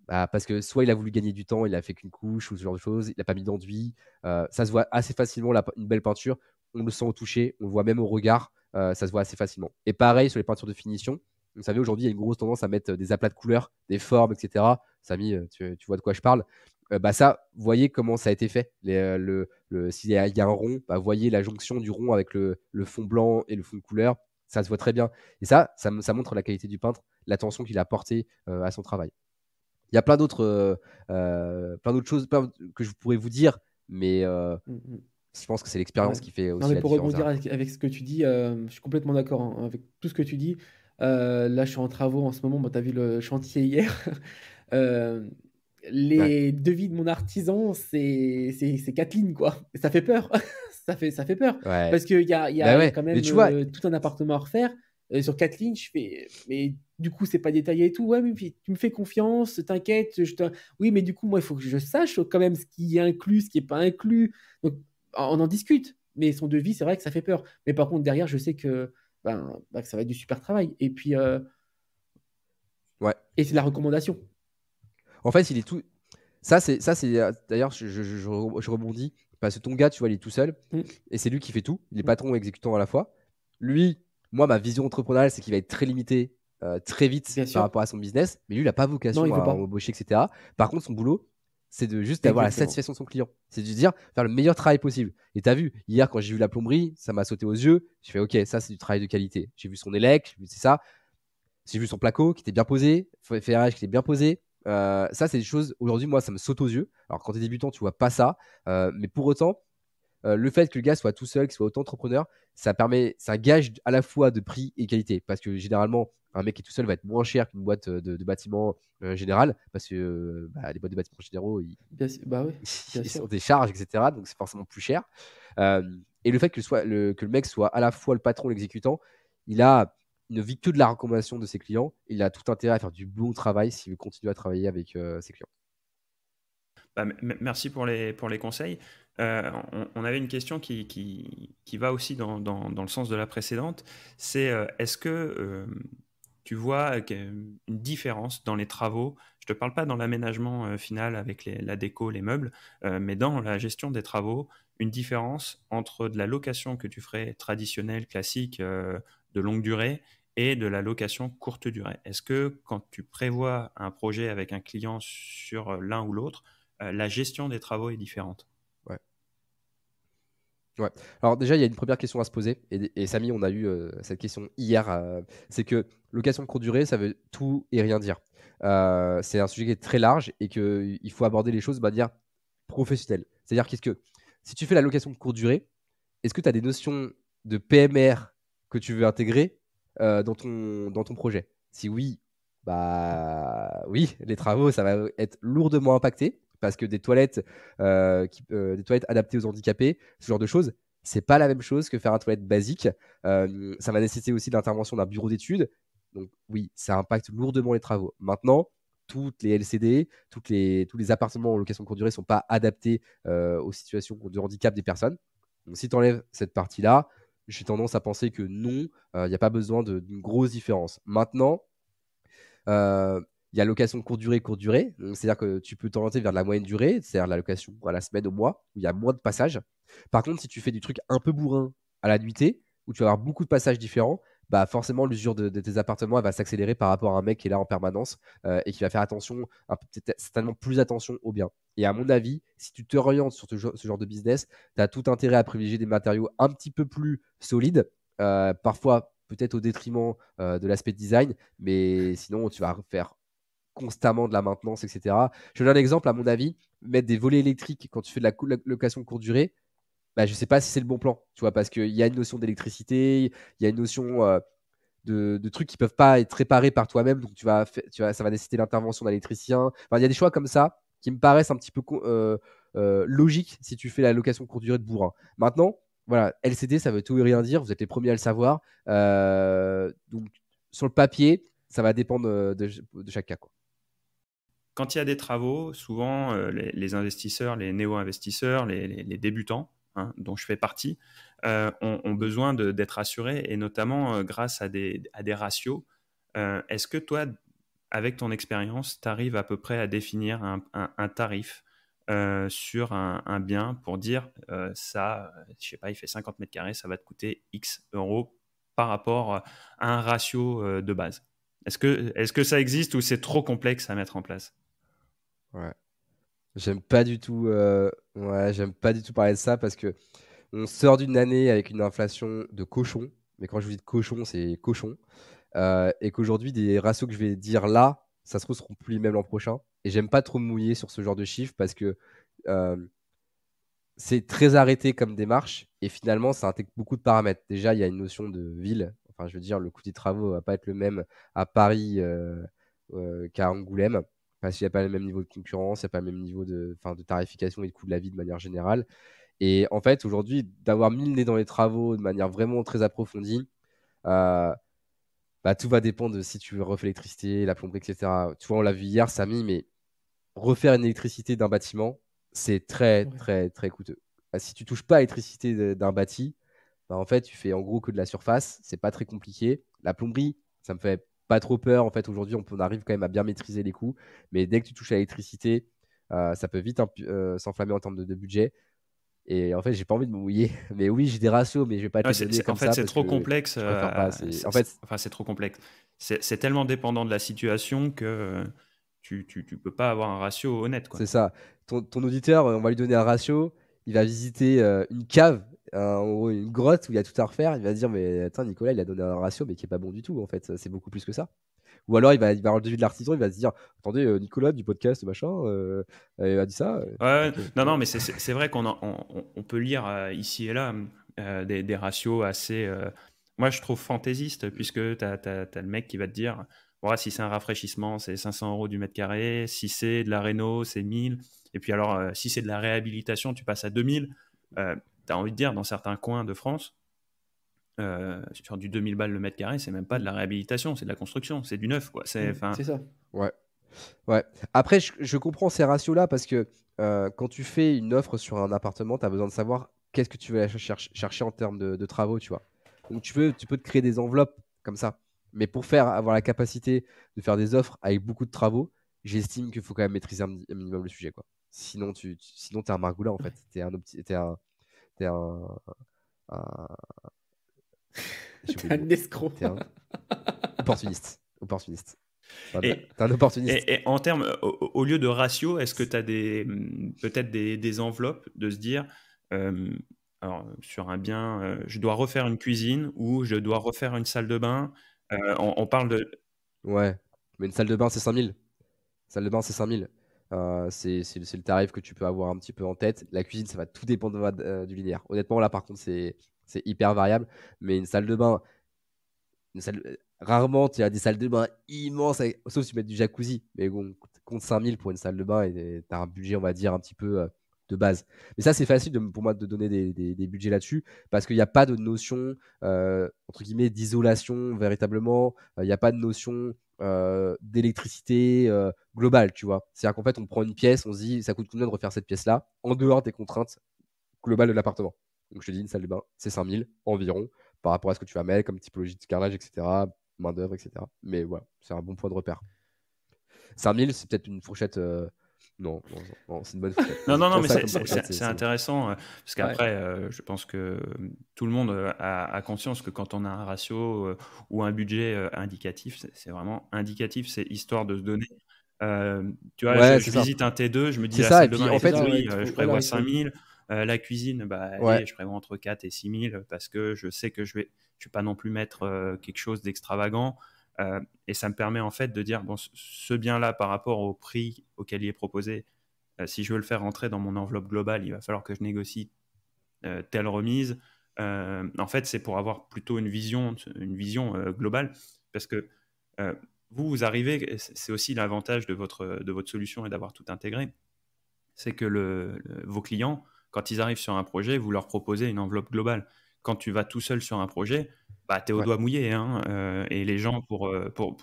Bah, parce que soit il a voulu gagner du temps, il a fait qu'une couche ou ce genre de choses, il n'a pas mis d'enduit. Ça se voit assez facilement, une belle peinture. On le sent au toucher, on le voit même au regard, ça se voit assez facilement. Et pareil sur les peintures de finition. Vous savez, aujourd'hui, il y a une grosse tendance à mettre des aplats de couleurs, des formes, etc. Samy, tu vois de quoi je parle. Bah ça, voyez comment ça a été fait. S'il y a un rond, bah, voyez la jonction du rond avec le fond blanc et le fond de couleur. Ça se voit très bien. Et ça montre la qualité du peintre, l'attention qu'il a portée à son travail. Il y a plein d'autres choses que je pourrais vous dire, mais je pense que c'est l'expérience Ouais. qui fait Non, aussi mais la pour différence. rebondir avec ce que tu dis, je suis complètement d'accord hein, avec tout ce que tu dis. Là, je suis en travaux en ce moment. Bon, tu as vu le chantier hier. Euh, Ouais. les devis de mon artisan, c'est 4 lignes, quoi. Et ça fait peur. Ça fait peur. Ouais. Parce qu'il Bah y a ouais. quand Mais même tu vois, tout un appartement à refaire. Sur 4 lignes, je fais. Mais du coup, c'est pas détaillé et tout. Ouais, mais puis, tu me fais confiance, t'inquiète. Oui, mais du coup, moi, il faut que je sache quand même ce qui est inclus, ce qui n'est pas inclus. Donc, on en discute. Mais son devis, c'est vrai que ça fait peur. Mais par contre, derrière, je sais que, que ça va être du super travail. Et puis, ouais. et c'est de la recommandation. En fait, il est tout. Ça, c'est d'ailleurs, je rebondis parce que ton gars, tu vois, il est tout seul Mm. et c'est lui qui fait tout. Il est Mm. patron et exécutant à la fois. Lui, moi, ma vision entrepreneuriale, c'est qu'il va être très limité très vite Bien par sûr. rapport à son business, mais lui, il n'a pas Non, il vocation veut à pas. embaucher, etc. Par contre, son boulot, c'est de juste avoir la Exactement. satisfaction de son client. C'est de dire faire le meilleur travail possible. Et tu as vu, hier, quand j'ai vu la plomberie, ça m'a sauté aux yeux. J'ai fait, OK, ça, c'est du travail de qualité. J'ai vu son élec, c'est ça. J'ai vu son placo qui était bien posé, ferrage qui était bien posé. Ça, c'est des choses, aujourd'hui, moi, ça me saute aux yeux. Alors, quand tu es débutant, tu vois pas ça. Mais pour autant, le fait que le gars soit tout seul, qu'il soit autant entrepreneur, c'est un gage à la fois de prix et qualité. Parce que généralement, un mec qui est tout seul va être moins cher qu'une boîte de bâtiment générale. Parce que les boîtes de bâtiments généraux, Bien sûr. Bah oui, bien ils sont sûr. des charges, etc. Donc, c'est forcément plus cher. Euh, et le fait que le mec soit à la fois le patron et l'exécutant, il a ne vit que de la recommandation de ses clients. Il a tout intérêt à faire du bon travail s'il veut continuer à travailler avec ses clients. Bah, merci pour les conseils. On avait une question qui va aussi dans le sens de la précédente. C'est est-ce que tu vois une différence dans les travaux? Je ne te parle pas dans l'aménagement final avec la déco, les meubles, mais dans la gestion des travaux, une différence entre de la location que tu ferais traditionnelle, classique, de longue durée, et de la location courte durée. Est-ce que quand tu prévois un projet avec un client sur l'un ou l'autre, la gestion des travaux est différente? Ouais. Ouais. Alors déjà, il y a une première question à se poser. Et Samy, on a eu cette question hier. C'est que location courte durée, ça veut tout et rien dire. C'est un sujet qui est très large et qu'il faut aborder les choses de manière professionnelle. C'est-à-dire si tu fais la location de courte durée, est-ce que tu as des notions de PMR que tu veux intégrer dans ton projet? Si oui, bah oui, les travaux, ça va être lourdement impacté parce que des toilettes adaptées aux handicapés, ce genre de choses, c'est pas la même chose que faire un toilette basique. Ça va nécessiter aussi l'intervention d'un bureau d'études. Donc oui, ça impacte lourdement les travaux. Maintenant, toutes les LCD, tous les appartements en location courte durée ne sont pas adaptés aux situations de handicap des personnes. Donc si tu enlèves cette partie-là, j'ai tendance à penser que non, il n'y a pas besoin d'une grosse différence. Maintenant, il y a location courte durée, courte durée. C'est-à-dire que tu peux t'orienter vers de la moyenne durée, c'est-à-dire la location à la semaine, au mois, où il y a moins de passages. Par contre, si tu fais du truc un peu bourrin à la nuitée, où tu vas avoir beaucoup de passages différents, bah forcément, l'usure de tes appartements elle va s'accélérer par rapport à un mec qui est là en permanence et qui va faire attention, certainement plus attention au bien. Et à mon avis, si tu te orientes sur ce genre de business, tu as tout intérêt à privilégier des matériaux un petit peu plus solides, parfois peut-être au détriment de l'aspect design, mais sinon, tu vas faire constamment de la maintenance, etc. Je donne un exemple, à mon avis, mettre des volets électriques quand tu fais de la location courte durée, bah, je ne sais pas si c'est le bon plan, tu vois, parce qu'il y a une notion d'électricité, il y a une notion de trucs qui ne peuvent pas être réparés par toi-même, donc ça va nécessiter l'intervention d'un électricien. Enfin, il y a des choix comme ça qui me paraissent un petit peu logiques si tu fais la location courte durée de bourrin. Maintenant, voilà, LCD, ça veut tout et rien dire, vous êtes les premiers à le savoir. Donc, sur le papier, ça va dépendre de chaque cas, quoi. Quand il y a des travaux, souvent les investisseurs, les néo-investisseurs, les débutants, hein, dont je fais partie, ont besoin d'être assurés, et notamment grâce à des ratios. Est-ce que toi, avec ton expérience, tu arrives à peu près à définir un tarif sur un bien pour dire ça, je sais pas, il fait 50 mètres carrés, ça va te coûter X euros par rapport à un ratio de base? Est-ce que ça existe ou c'est trop complexe à mettre en place? Ouais. J'aime pas du tout parler de ça parce que on sort d'une année avec une inflation de cochon. Mais quand je vous dis de cochon, c'est cochon. Et qu'aujourd'hui, des ratios que je vais dire là, ça se trouve, seront plus les mêmes l'an prochain. Et j'aime pas trop me mouiller sur ce genre de chiffres parce que euh, c'est très arrêté comme démarche. Et finalement, ça intègre beaucoup de paramètres. Déjà, il y a une notion de ville. Enfin, je veux dire, le coût des travaux va pas être le même à Paris qu'à Angoulême. Parce qu'il n'y a pas le même niveau de concurrence, il n'y a pas le même niveau de tarification et de coût de la vie de manière générale. Et en fait, aujourd'hui, d'avoir mis le nez dans les travaux de manière vraiment très approfondie, euh, bah, tout va dépendre de si tu refais l'électricité, la plomberie, etc. Tu vois, on l'a vu hier, Samy, mais refaire une électricité d'un bâtiment, c'est très, Ouais. très, très coûteux. Bah, si tu touches pas à l'électricité d'un bâti, bah, en fait, tu fais en gros que de la surface. C'est pas très compliqué. La plomberie, ça me fait pas trop peur. En fait, aujourd'hui, on arrive quand même à bien maîtriser les coûts. Mais dès que tu touches à l'électricité, ça peut vite s'enflammer en termes de budget. Et en fait, j'ai pas envie de me mouiller. Mais oui, j'ai des ratios, mais je vais pas te Ouais, les donner en comme fait, ça c'est parce trop que complexe. je préfère pas. En fait, Enfin, c'est trop complexe. C'est tellement dépendant de la situation que tu peux pas avoir un ratio honnête, quoi. c'est ça. Ton auditeur, on va lui donner un ratio. Il va visiter une cave, en gros, une grotte où il y a tout à refaire. Il va se dire, mais attends, Nicolas, il a donné un ratio, mais qui est pas bon du tout. En fait, c'est beaucoup plus que ça. Ou alors, il va avoir le devis de l'artisan. Il va se dire, attendez, Nicolas du podcast, machin, il a dit ça. Ouais, Ok, non, bon. non, mais c'est vrai on peut lire ici et là des ratios assez, moi je trouve fantaisistes, puisque tu as le mec qui va te dire, voilà, si c'est un rafraîchissement, c'est 500 euros du mètre carré, si c'est de la réno, c'est 1000, et puis alors si c'est de la réhabilitation, tu passes à 2000. Tu as envie de dire, dans certains coins de France, sur du 2000 balles le mètre carré, c'est même pas de la réhabilitation, c'est de la construction, c'est du neuf, quoi. C'est ça. Ouais. Ouais. Après, je comprends ces ratios-là parce que quand tu fais une offre sur un appartement, tu as besoin de savoir qu'est-ce que tu veux chercher en termes de travaux, tu vois. Donc, tu peux te créer des enveloppes comme ça. Mais pour avoir la capacité de faire des offres avec beaucoup de travaux, j'estime qu'il faut quand même maîtriser un minimum le sujet, quoi. Sinon, sinon t'es un margoulin, en fait. Ouais. T'es un- j'ai oublié T'es le un mot. escroc. T'es un opportuniste. Opportuniste. Et, T'es un opportuniste. et en termes, au lieu de ratio, est-ce que tu as peut-être des enveloppes de se dire, euh, alors, sur un bien, je dois refaire une cuisine ou je dois refaire une salle de bain. On parle de. Ouais. Mais une salle de bain, c'est 5 000. Salle de bain, c'est 5 000. C'est le tarif que tu peux avoir un petit peu en tête. La cuisine, ça va tout dépendre du linéaire. Honnêtement, là, par contre, c'est hyper variable. Mais une salle de bain, rarement, tu as des salles de bain immenses, sauf si tu mets du jacuzzi. Mais bon, compte 5 000 pour une salle de bain et tu as un budget, on va dire, un petit peu de base. Mais ça, c'est facile pour moi de donner des budgets là-dessus parce qu'il n'y a pas de notion, entre guillemets, d'isolation véritablement. Il n'y a pas de notion d'électricité globale, tu vois. C'est-à-dire qu'en fait, on prend une pièce, on se dit, ça coûte combien de refaire cette pièce-là en dehors des contraintes globales de l'appartement. Donc, je te dis, une salle de bain, c'est 5 000 environ par rapport à ce que tu vas mettre comme typologie de carrelage, etc., main-d'œuvre, etc. Mais voilà, c'est un bon point de repère. 5 000, c'est peut-être une fourchette. Non, c'est une bonne fourchette. Non, mais Ça comme fourchette, c'est bon. intéressant parce qu'après, je pense que tout le monde a conscience que quand on a un ratio ou un budget indicatif, c'est vraiment indicatif, c'est histoire de se donner. Tu vois, Ouais, je c'est ça. visite un T2, je me dis C'est la ça, et salle de puis bain en est fait, pourrie, je prévois voilà, 5 000. La cuisine, bah, Ouais. allez, je prévois entre 4 et 6 000 parce que je sais que je vais pas non plus mettre quelque chose d'extravagant. Et ça me permet en fait de dire, bon, ce bien-là par rapport au prix auquel il est proposé, si je veux le faire rentrer dans mon enveloppe globale, il va falloir que je négocie telle remise. En fait, c'est pour avoir plutôt une vision globale parce que vous arrivez, c'est aussi l'avantage de votre solution et d'avoir tout intégré, c'est que vos clients, quand ils arrivent sur un projet, vous leur proposez une enveloppe globale. Quand tu vas tout seul sur un projet, bah, tu es au Ouais. doigt mouillé. Hein, et les gens, pour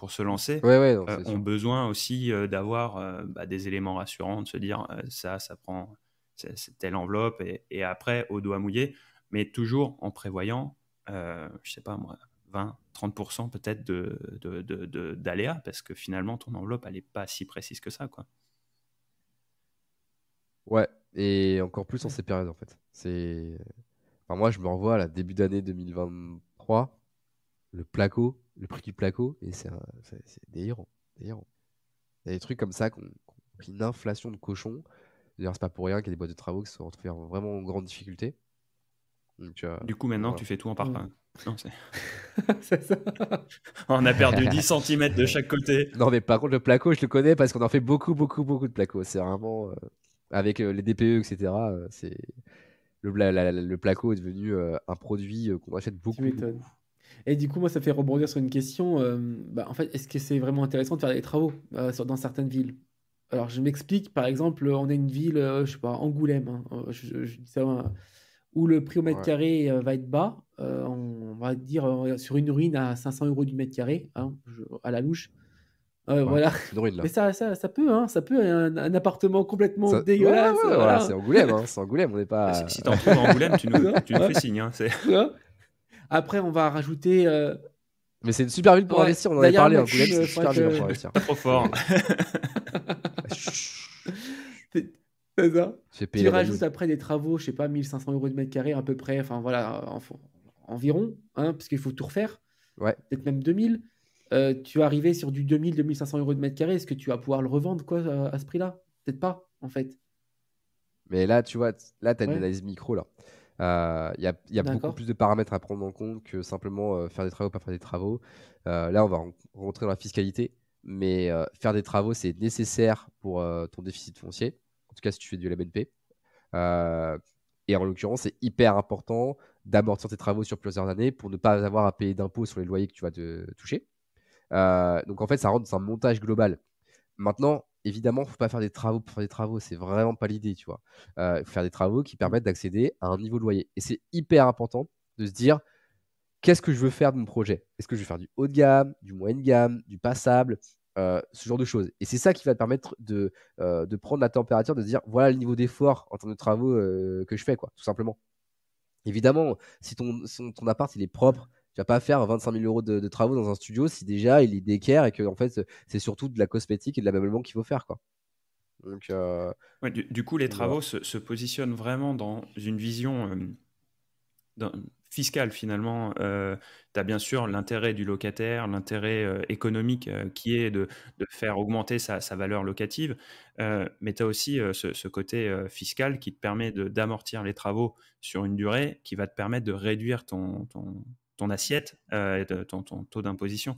se lancer, Ouais, non, ont besoin aussi d'avoir des éléments rassurants, de se dire ça prend c'est telle enveloppe, et après, au doigt mouillé, mais toujours en prévoyant, je sais pas moi, 20-30% peut-être d'aléas, parce que finalement, ton enveloppe, elle n'est pas si précise que ça, quoi. Ouais, et encore plus en ces périodes en fait. Enfin, moi, je me revois à la début d'année 2023, le prix du placo, et c'est délirant. Délirant. Il y a des trucs comme ça qui ont pris une inflation de cochon. D'ailleurs, c'est pas pour rien qu'il y a des boîtes de travaux qui se sont retrouvées en vraiment grande difficulté. Donc, Du coup, maintenant, voilà. tu fais tout en parpaing. Non, C'est ça. on a perdu 10 cm de chaque côté. Non, mais par contre, le placo, je le connais parce qu'on en fait beaucoup, beaucoup, beaucoup de placo. C'est vraiment, avec les DPE, etc., le placo est devenu un produit qu'on achète Tu beaucoup, m'étonnes. beaucoup. Et du coup, moi, ça fait rebondir sur une question. En fait, est-ce que c'est vraiment intéressant de faire des travaux dans certaines villes? Alors, je m'explique. Par exemple, on a une ville, je sais pas, Angoulême, hein, je dis ça, hein, où le prix au mètre Ouais. carré va être bas. On va dire sur une ruine à 500 euros du mètre carré, hein, à la louche. Ouais, Voilà. c'est une ruine là. Mais ça peut, hein, ça peut, un appartement complètement Ouais, dégueulasse. voilà, Voilà. c'est Angoulême, hein, c'est Angoulême, on n'est pas. Si t'en trouves à Angoulême, tu nous Ouais. fais signe. Hein, Ouais. Après, on va rajouter. Mais c'est une super ville pour Ouais, investir, on en avait d'ailleurs, parlé, Angoulême, Maxime, c'est une faudrait super ville que. pour investir. pas trop fort. C'est ça. Fais payer Tu la rajoutes valise. après des travaux, je sais pas, 1500 euros du mètre carré à peu près, enfin voilà, environ, hein, parce qu'il faut tout refaire, Ouais. peut-être même 2000. Tu vas arriver sur du 2500 euros de mètre carré, est-ce que tu vas pouvoir le revendre quoi, à ce prix-là? Peut-être pas, en fait. Mais là, tu vois, là, tu as une Ouais, analyse micro là. Il y a beaucoup d'accord. plus de paramètres à prendre en compte que simplement faire des travaux, pas faire des travaux. Là, on va rentrer dans la fiscalité, mais faire des travaux, c'est nécessaire pour ton déficit foncier. En tout cas, si tu fais du LMNP. Euh, et en l'occurrence, c'est hyper important d'amortir tes travaux sur plusieurs années pour ne pas avoir à payer d'impôts sur les loyers que tu vas te toucher. Donc en fait, ça rentre dans un montage global. Maintenant, évidemment, il ne faut pas faire des travaux pour faire des travaux. C'est vraiment pas l'idée, tu vois. Il faut faire des travaux qui permettent d'accéder à un niveau de loyer. Et c'est hyper important de se dire, qu'est-ce que je veux faire de mon projet? Est-ce que je veux faire du haut de gamme, du moyen de gamme, du passable, ce genre de choses. Et c'est ça qui va te permettre de prendre la température, de se dire, voilà le niveau d'effort en termes de travaux que je fais, quoi, tout simplement. Évidemment, si ton appart il est propre, tu vas pas faire 25 000 euros de travaux dans un studio si déjà il est d'équerre et que en fait c'est surtout de la cosmétique et de l'ameublement qu'il faut faire, quoi. Donc, Ouais, du coup, les voilà. travaux se positionnent vraiment dans une vision fiscale finalement. Tu as bien sûr l'intérêt du locataire, l'intérêt économique qui est de faire augmenter sa valeur locative, mais tu as aussi ce côté fiscal qui te permet d'amortir les travaux sur une durée qui va te permettre de réduire ton assiette et ton taux d'imposition.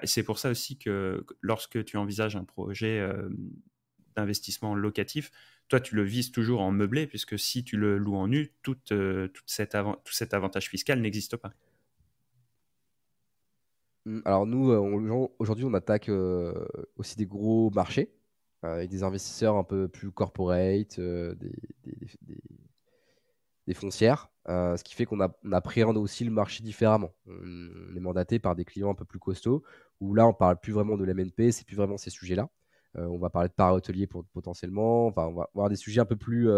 C'est pour ça aussi que lorsque tu envisages un projet d'investissement locatif, toi, tu le vises toujours en meublé, puisque si tu le loues en nu, tout cet avantage fiscal n'existe pas. Alors nous, aujourd'hui, on attaque aussi des gros marchés avec des investisseurs un peu plus corporate, des des foncières, ce qui fait on appréhende aussi le marché différemment. On est mandaté par des clients un peu plus costauds, où là, on parle plus vraiment de l'MNP, c'est plus vraiment ces sujets-là. On va parler de para-hôtelier potentiellement, enfin, on va avoir des sujets un peu plus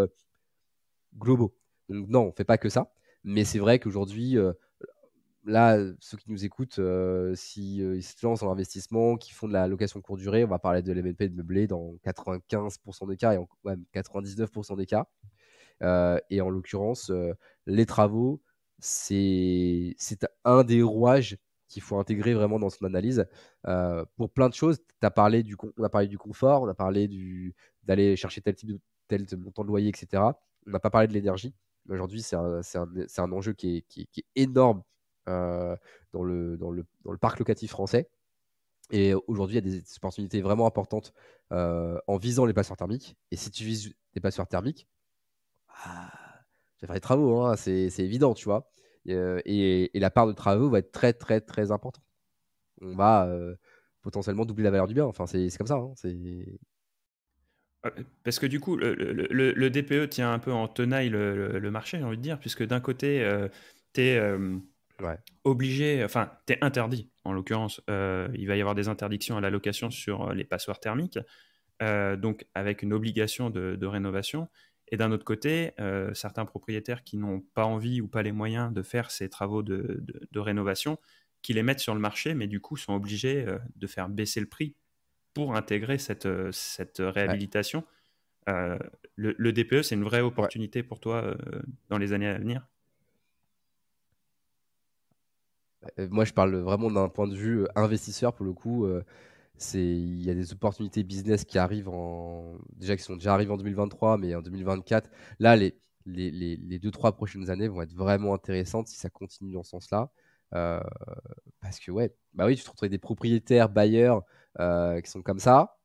globaux. Donc non, on ne fait pas que ça, mais c'est vrai qu'aujourd'hui, là, ceux qui nous écoutent, si ils se lancent dans l'investissement, qui font de la location courte durée, on va parler de l'MNP de meublé dans 95% des cas et même 99% des cas. Et en l'occurrence, les travaux, c'est un des rouages qu'il faut intégrer vraiment dans son analyse pour plein de choses. On a parlé du confort, on a parlé d'aller chercher tel montant de loyer, etc. On n'a pas parlé de l'énergie. Aujourd'hui, c'est un enjeu qui est énorme dans le parc locatif français. Et aujourd'hui, il y a des opportunités vraiment importantes en visant les passoires thermiques. Et si tu vises des passoires thermiques, ah, tu vas faire des travaux, hein, c'est évident, tu vois. Et la part de travaux va être très, très, très importante. On va potentiellement doubler la valeur du bien. Enfin, c'est comme ça. Hein, Parce que du coup, le DPE tient un peu en tenaille le marché, j'ai envie de dire, puisque d'un côté, tu es ouais. obligé, enfin, tu es interdit, en l'occurrence. Il va y avoir des interdictions à la location sur les passoires thermiques, donc avec une obligation de rénovation. Et d'un autre côté, certains propriétaires qui n'ont pas envie ou pas les moyens de faire ces travaux de rénovation, qui les mettent sur le marché, mais du coup sont obligés de faire baisser le prix pour intégrer cette Ouais. réhabilitation. Le DPE, c'est une vraie Ouais. opportunité pour toi dans les années à venir? Moi, je parle vraiment d'un point de vue investisseur pour le coup. Il y a des opportunités business déjà qui sont déjà arrivées en 2023, mais en 2024, là, les 2-3 prochaines années vont être vraiment intéressantes si ça continue dans ce sens-là. Euh, Parce que, ouais, bah oui, tu te retrouves avec des propriétaires, bailleurs qui sont comme ça,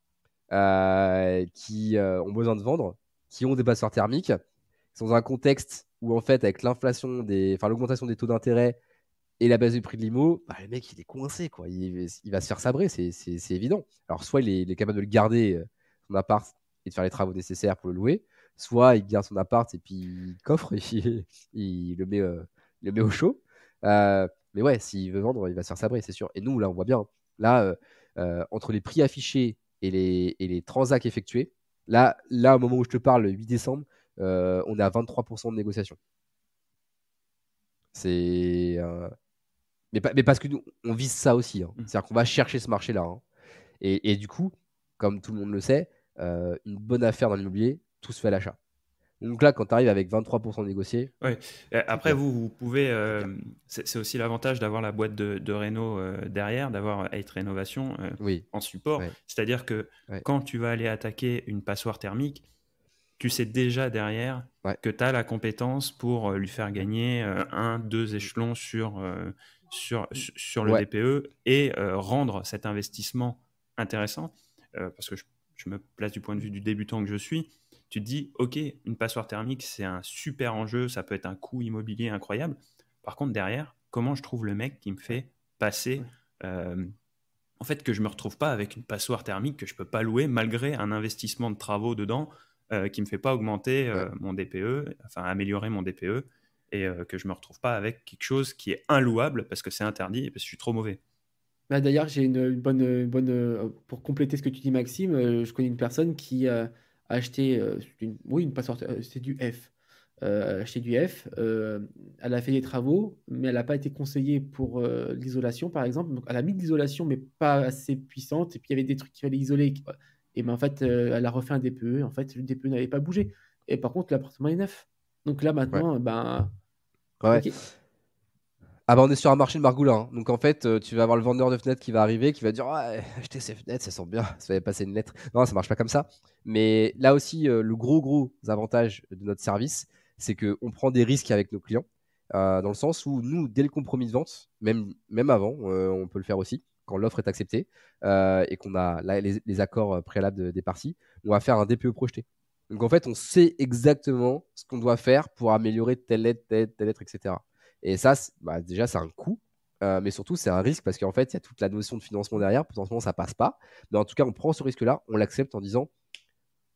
qui ont besoin de vendre, qui ont des passoires thermiques, qui sont dans un contexte où, en fait, avec l'augmentation des taux d'intérêt et la baisse du prix de l'IMO, bah, le mec, il est coincé, quoi. Il va se faire sabrer, c'est évident. Alors, soit il est capable de le garder, son appart, et de faire les travaux nécessaires pour le louer, soit il garde son appart et puis il coffre et il le met au chaud. Mais ouais, s'il veut vendre, il va se faire sabrer, c'est sûr. Et nous, là, on voit bien. Là, entre les prix affichés et les transacts effectués, là, au moment où je te parle, le 8 décembre, on est à 23% de négociation. C'est mais parce que nous, on vise ça aussi. Hein. C'est-à-dire qu'on va chercher ce marché-là. Hein. Et du coup, comme tout le monde le sait, une bonne affaire dans l'immobilier, tout se fait à l'achat. Donc là, quand tu arrives avec 23% négociés, Ouais. c'est Après, bien. vous pouvez. C'est bien. C'est aussi l'avantage d'avoir la boîte de réno derrière, d'avoir Eight Rénovation Oui. en support. Ouais. C'est-à-dire que Ouais. quand tu vas aller attaquer une passoire thermique, tu sais déjà derrière Ouais. que tu as la compétence pour lui faire gagner 1, 2 échelons sur le Ouais. DPE et rendre cet investissement intéressant. Parce que je me place du point de vue du débutant que je suis. Tu te dis, OK, une passoire thermique, c'est un super enjeu, ça peut être un coût immobilier incroyable. Par contre, derrière, comment je trouve le mec qui me fait passer en fait, que je me retrouve pas avec une passoire thermique que je peux pas louer malgré un investissement de travaux dedans qui me fait pas augmenter Ouais. mon DPE, enfin améliorer mon DPE, et que je me retrouve pas avec quelque chose qui est inlouable parce que c'est interdit et parce que je suis trop mauvais. Bah, d'ailleurs, j'ai pour compléter ce que tu dis, Maxime, je connais une personne qui a acheté oui, une passoire, c'est du F. Acheté du F, elle a fait des travaux, mais elle n'a pas été conseillée pour l'isolation, par exemple. Donc, elle a mis de l'isolation, mais pas assez puissante. Et puis, il y avait des trucs qu'il fallait isoler. Et ben, en fait, elle a refait un DPE. Et en fait, le DPE n'avait pas bougé. Et par contre, l'appartement est neuf. Donc là, Ouais. maintenant, ben, Ouais. ok. Ah bah on est sur un marché de margoulin. Hein. Donc en fait, tu vas avoir le vendeur de fenêtres qui va arriver, qui va dire ouais, achetez ces fenêtres, ça sent bien, ça va passer une lettre. Non, ça marche pas comme ça. Mais là aussi, le gros avantage de notre service, c'est qu'on prend des risques avec nos clients, dans le sens où nous, dès le compromis de vente, même avant, on peut le faire aussi, quand l'offre est acceptée et qu'on a là, les accords préalables des parties, on va faire un DPE projeté. Donc en fait, on sait exactement ce qu'on doit faire pour améliorer telle lettre, telle lettre, etc. Et ça, bah, déjà, c'est un coût, mais surtout, c'est un risque parce qu'en fait, il y a toute la notion de financement derrière. Potentiellement, ça passe pas. Mais en tout cas, on prend ce risque-là, on l'accepte en disant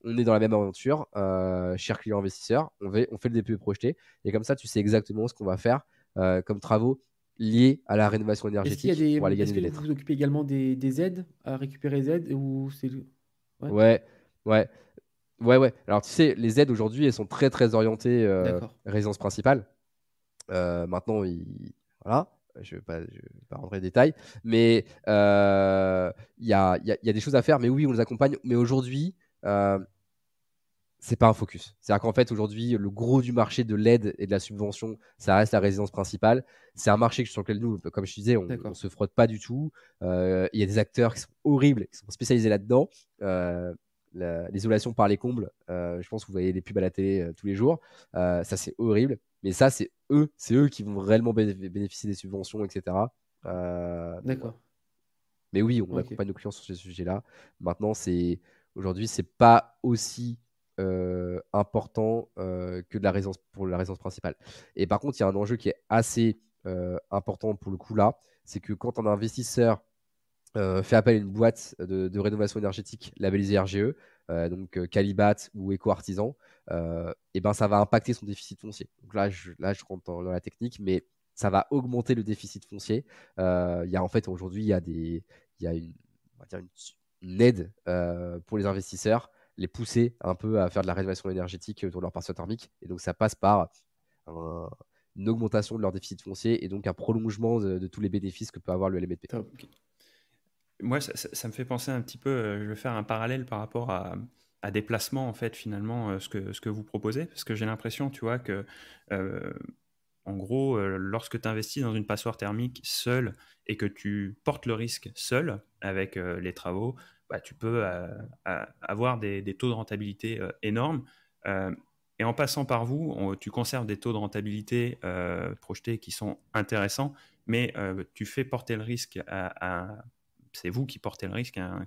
on est dans la même aventure, cher client investisseur, on fait le DPE projeté, et comme ça, tu sais exactement ce qu'on va faire comme travaux liés à la rénovation énergétique pour aller Est-ce gagner que des vous lettres. vous occupez également des aides, à récupérer des aides ou c'est... Ouais, Ouais, ouais, ouais. Alors, tu sais, les aides aujourd'hui, elles sont très, très orientées d'accord. résidence principale. Maintenant, voilà, je vais pas rentrer dans les détails, mais il y a des choses à faire. Mais oui, on les accompagne. Mais aujourd'hui, euh, c'est pas un focus. C'est-à-dire qu'en fait, aujourd'hui, le gros du marché de l'aide et de la subvention, ça reste la résidence principale. C'est un marché sur lequel nous, comme je te disais, on D'accord. se frotte pas du tout. Il y a des acteurs qui sont horribles, qui sont spécialisés là-dedans. L'isolation par les combles, je pense que vous voyez les pubs à la télé tous les jours. Ça, c'est horrible. Mais ça, c'est eux qui vont réellement bénéficier des subventions, etc. Donc voilà. D'accord. Mais oui, on Ok. accompagne nos clients sur ces sujets-là. Maintenant, aujourd'hui, c'est pas aussi important que de la résidence pour la résidence principale. Et par contre, il y a un enjeu qui est assez important pour le coup là, c'est que quand un investisseur fait appel à une boîte de rénovation énergétique labellisée RGE, donc Calibat ou Eco-Artisan, et ben ça va impacter son déficit foncier. Donc là, je rentre dans la technique, mais ça va augmenter le déficit foncier. Il y a en fait aujourd'hui, il y a on va dire une aide pour les investisseurs, les pousser un peu à faire de la rénovation énergétique autour de leur parcelle thermique. Et donc ça passe par un- une augmentation de leur déficit foncier et donc un prolongement de tous les bénéfices que peut avoir le LMNP. Top. Moi, ça me fait penser un petit peu, je vais faire un parallèle par rapport à des placements, en fait, finalement, ce que vous proposez, parce que j'ai l'impression, tu vois, que, euh, en gros, lorsque tu investis dans une passoire thermique seule et que tu portes le risque seul avec les travaux, bah, tu peux avoir des taux de rentabilité énormes. Euh, et en passant par vous, tu conserves des taux de rentabilité projetés qui sont intéressants, mais tu fais porter le risque c'est vous qui portez le risque, hein,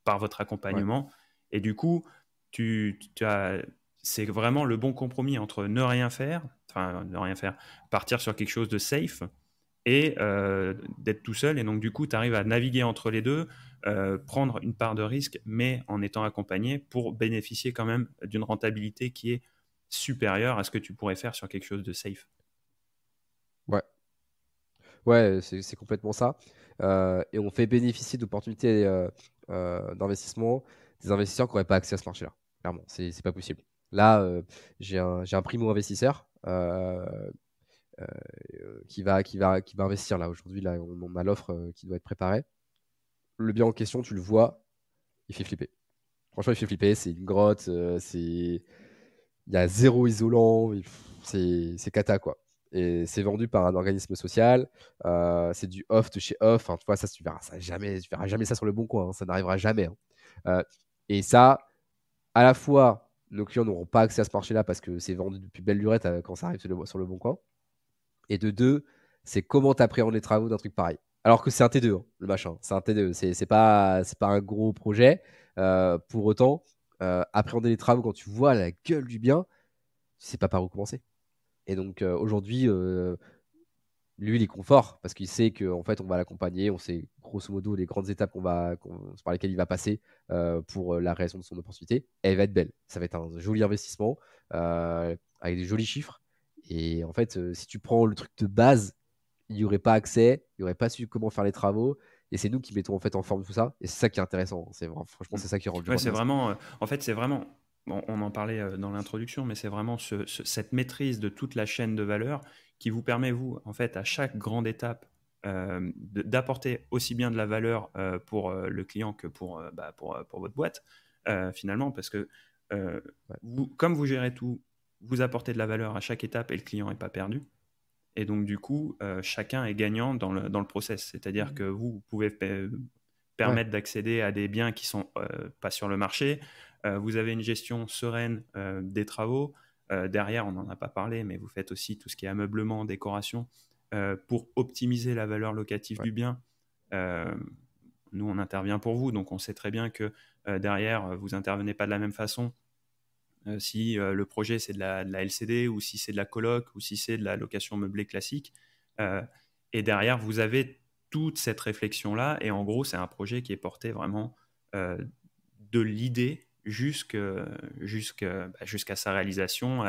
par votre Ouais. accompagnement. Et du coup, c'est vraiment le bon compromis entre ne rien faire, enfin ne rien faire, partir sur quelque chose de safe et d'être tout seul. Et donc, du coup, tu arrives à naviguer entre les deux, prendre une part de risque, mais en étant accompagné pour bénéficier quand même d'une rentabilité qui est supérieure à ce que tu pourrais faire sur quelque chose de safe. Ouais. Ouais, c'est complètement ça. Et on fait bénéficier d'opportunités d'investissement des investisseurs qui n'auraient pas accès à ce marché-là. Clairement, c'est pas possible. Là, j'ai un primo-investisseur euh, qui va investir là. Aujourd'hui, là, on a l'offre qui doit être préparée. Le bien en question, tu le vois, il fait flipper. Franchement, il fait flipper. C'est une grotte, il y a zéro isolant, c'est cata quoi. Et c'est vendu par un organisme social, c'est du off de chez off. Enfin, tu vois, ça, tu verras jamais ça sur le bon coin, hein, ça n'arrivera jamais, hein. Euh, et ça, à la fois, nos clients n'auront pas accès à ce marché-là parce que c'est vendu depuis belle lurette quand ça arrive sur le bon coin. Et de deux, c'est comment tu appréhendes les travaux d'un truc pareil. Alors que c'est un T2, hein, le machin. C'est un T2. C'est pas un gros projet. Pour autant, appréhender les travaux quand tu vois la gueule du bien, tu sais pas par où commencer. Et donc aujourd'hui, lui, il est confort parce qu'il sait qu'en fait, on va l'accompagner. On sait grosso modo les grandes étapes par lesquelles il va passer pour la réalisation de son opportunité. Et elle va être belle. Ça va être un joli investissement avec des jolis chiffres. Et en fait, si tu prends le truc de base, il n'y aurait pas accès, il n'y aurait pas su comment faire les travaux. Et c'est nous qui mettons en fait en forme tout ça. Et c'est ça qui est intéressant. Franchement, Mm. c'est ça qui rend le job Ouais, c'est intéressant. vraiment, en fait, c'est vraiment, bon, on en parlait dans l'introduction, mais c'est vraiment cette maîtrise de toute la chaîne de valeur qui vous permet, vous, en fait, à chaque grande étape, d'apporter aussi bien de la valeur pour le client que pour votre boîte, finalement, parce que Ouais. comme vous gérez tout, vous apportez de la valeur à chaque étape et le client n'est pas perdu. Et donc, du coup, chacun est gagnant dans le process. C'est-à-dire que vous pouvez Ouais. permettre d'accéder à des biens qui sont pas sur le marché. Vous avez une gestion sereine des travaux. Derrière, on n'en a pas parlé, mais vous faites aussi tout ce qui est ameublement, décoration, pour optimiser la valeur locative Ouais. du bien. Euh, Nous, on intervient pour vous, donc on sait très bien que derrière, vous intervenez pas de la même façon si le projet c'est de la LCD ou si c'est de la coloc ou si c'est de la location meublée classique. Euh, et derrière, vous avez toute cette réflexion-là. Et en gros, c'est un projet qui est porté vraiment de l'idée jusqu'à sa réalisation,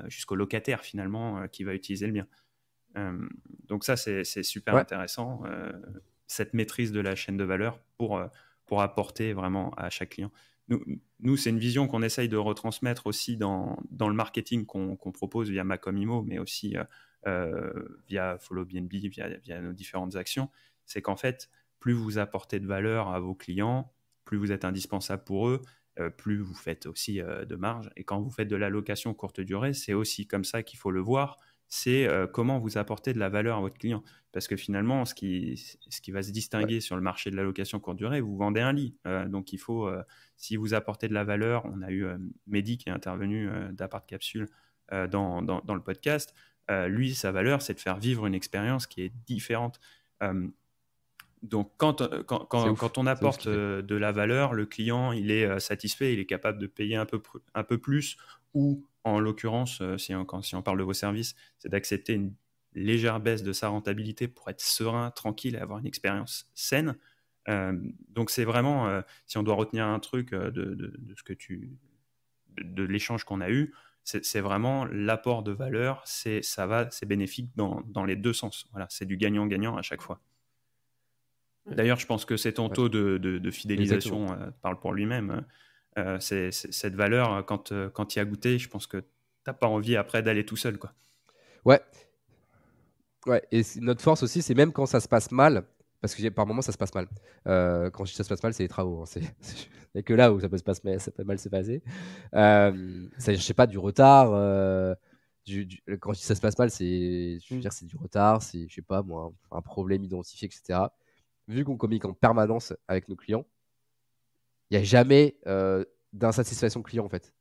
jusqu'au locataire finalement qui va utiliser le bien. Donc ça, c'est super intéressant, cette maîtrise de la chaîne de valeur pour apporter vraiment à chaque client. Nous, c'est une vision qu'on essaye de retransmettre aussi dans le marketing qu'on propose via Macom Imo, mais aussi via Follow BNB, via nos différentes actions. C'est qu'en fait, plus vous apportez de valeur à vos clients, plus vous êtes indispensable pour eux, plus vous faites aussi de marge. Et quand vous faites de la location courte durée, c'est aussi comme ça qu'il faut le voir. C'est comment vous apportez de la valeur à votre client. Parce que finalement, ce qui va se distinguer sur le marché de la location courte durée, vous vendez un lit. Donc, il faut, si vous apportez de la valeur, on a eu Mehdi qui est intervenu d'Apart Capsule dans le podcast. Lui, sa valeur, c'est de faire vivre une expérience qui est différente. Donc, quand on apporte de la valeur, le client, il est satisfait, il est capable de payer un peu plus, ou en l'occurrence, si on parle de vos services, c'est d'accepter une légère baisse de sa rentabilité pour être serein, tranquille et avoir une expérience saine. Donc, c'est vraiment, si on doit retenir un truc de de l'échange qu'on a eu, c'est vraiment l'apport de valeur, c'est bénéfique dans les deux sens. Voilà, c'est du gagnant-gagnant à chaque fois. D'ailleurs, je pense que c'est ton taux de fidélisation parle pour lui-même. C'est cette valeur, quand tu y as goûté, je pense que tu n'as pas envie après d'aller tout seul, quoi. Ouais. Et notre force aussi, c'est même quand ça se passe mal, parce que par moments, ça se passe mal. Quand je dis ça se passe mal, c'est les travaux. Il n'y a que là où ça peut mal se passer. Je sais pas, du retard. Quand je dis ça se passe mal, c'est du retard, c'est, je sais pas moi, un problème identifié, etc. Vu qu'on communique en permanence avec nos clients, il n'y a jamais d'insatisfaction client en fait.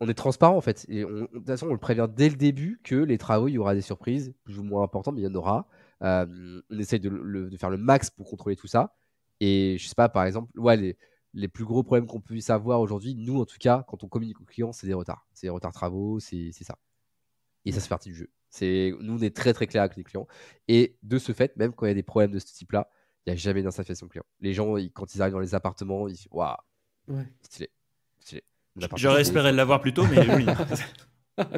On est transparent en fait. Et de toute façon, on le prévient dès le début que les travaux, il y aura des surprises, plus ou moins importantes, mais il y en aura. On essaye de faire le max pour contrôler tout ça. Et je sais pas, par exemple, les plus gros problèmes qu'on puisse avoir aujourd'hui, nous en tout cas, quand on communique aux clients, c'est des retards. C'est des retards travaux, c'est ça. Et ça, c'est partie du jeu. Nous, on est très très clair avec les clients. Et de ce fait, même quand il y a des problèmes de ce type-là, il n'y a jamais d'insatisfaction client. Les gens, quand ils arrivent dans les appartements, ils disent waouh, stylé. J'aurais espéré l'avoir plus tôt, mais oui.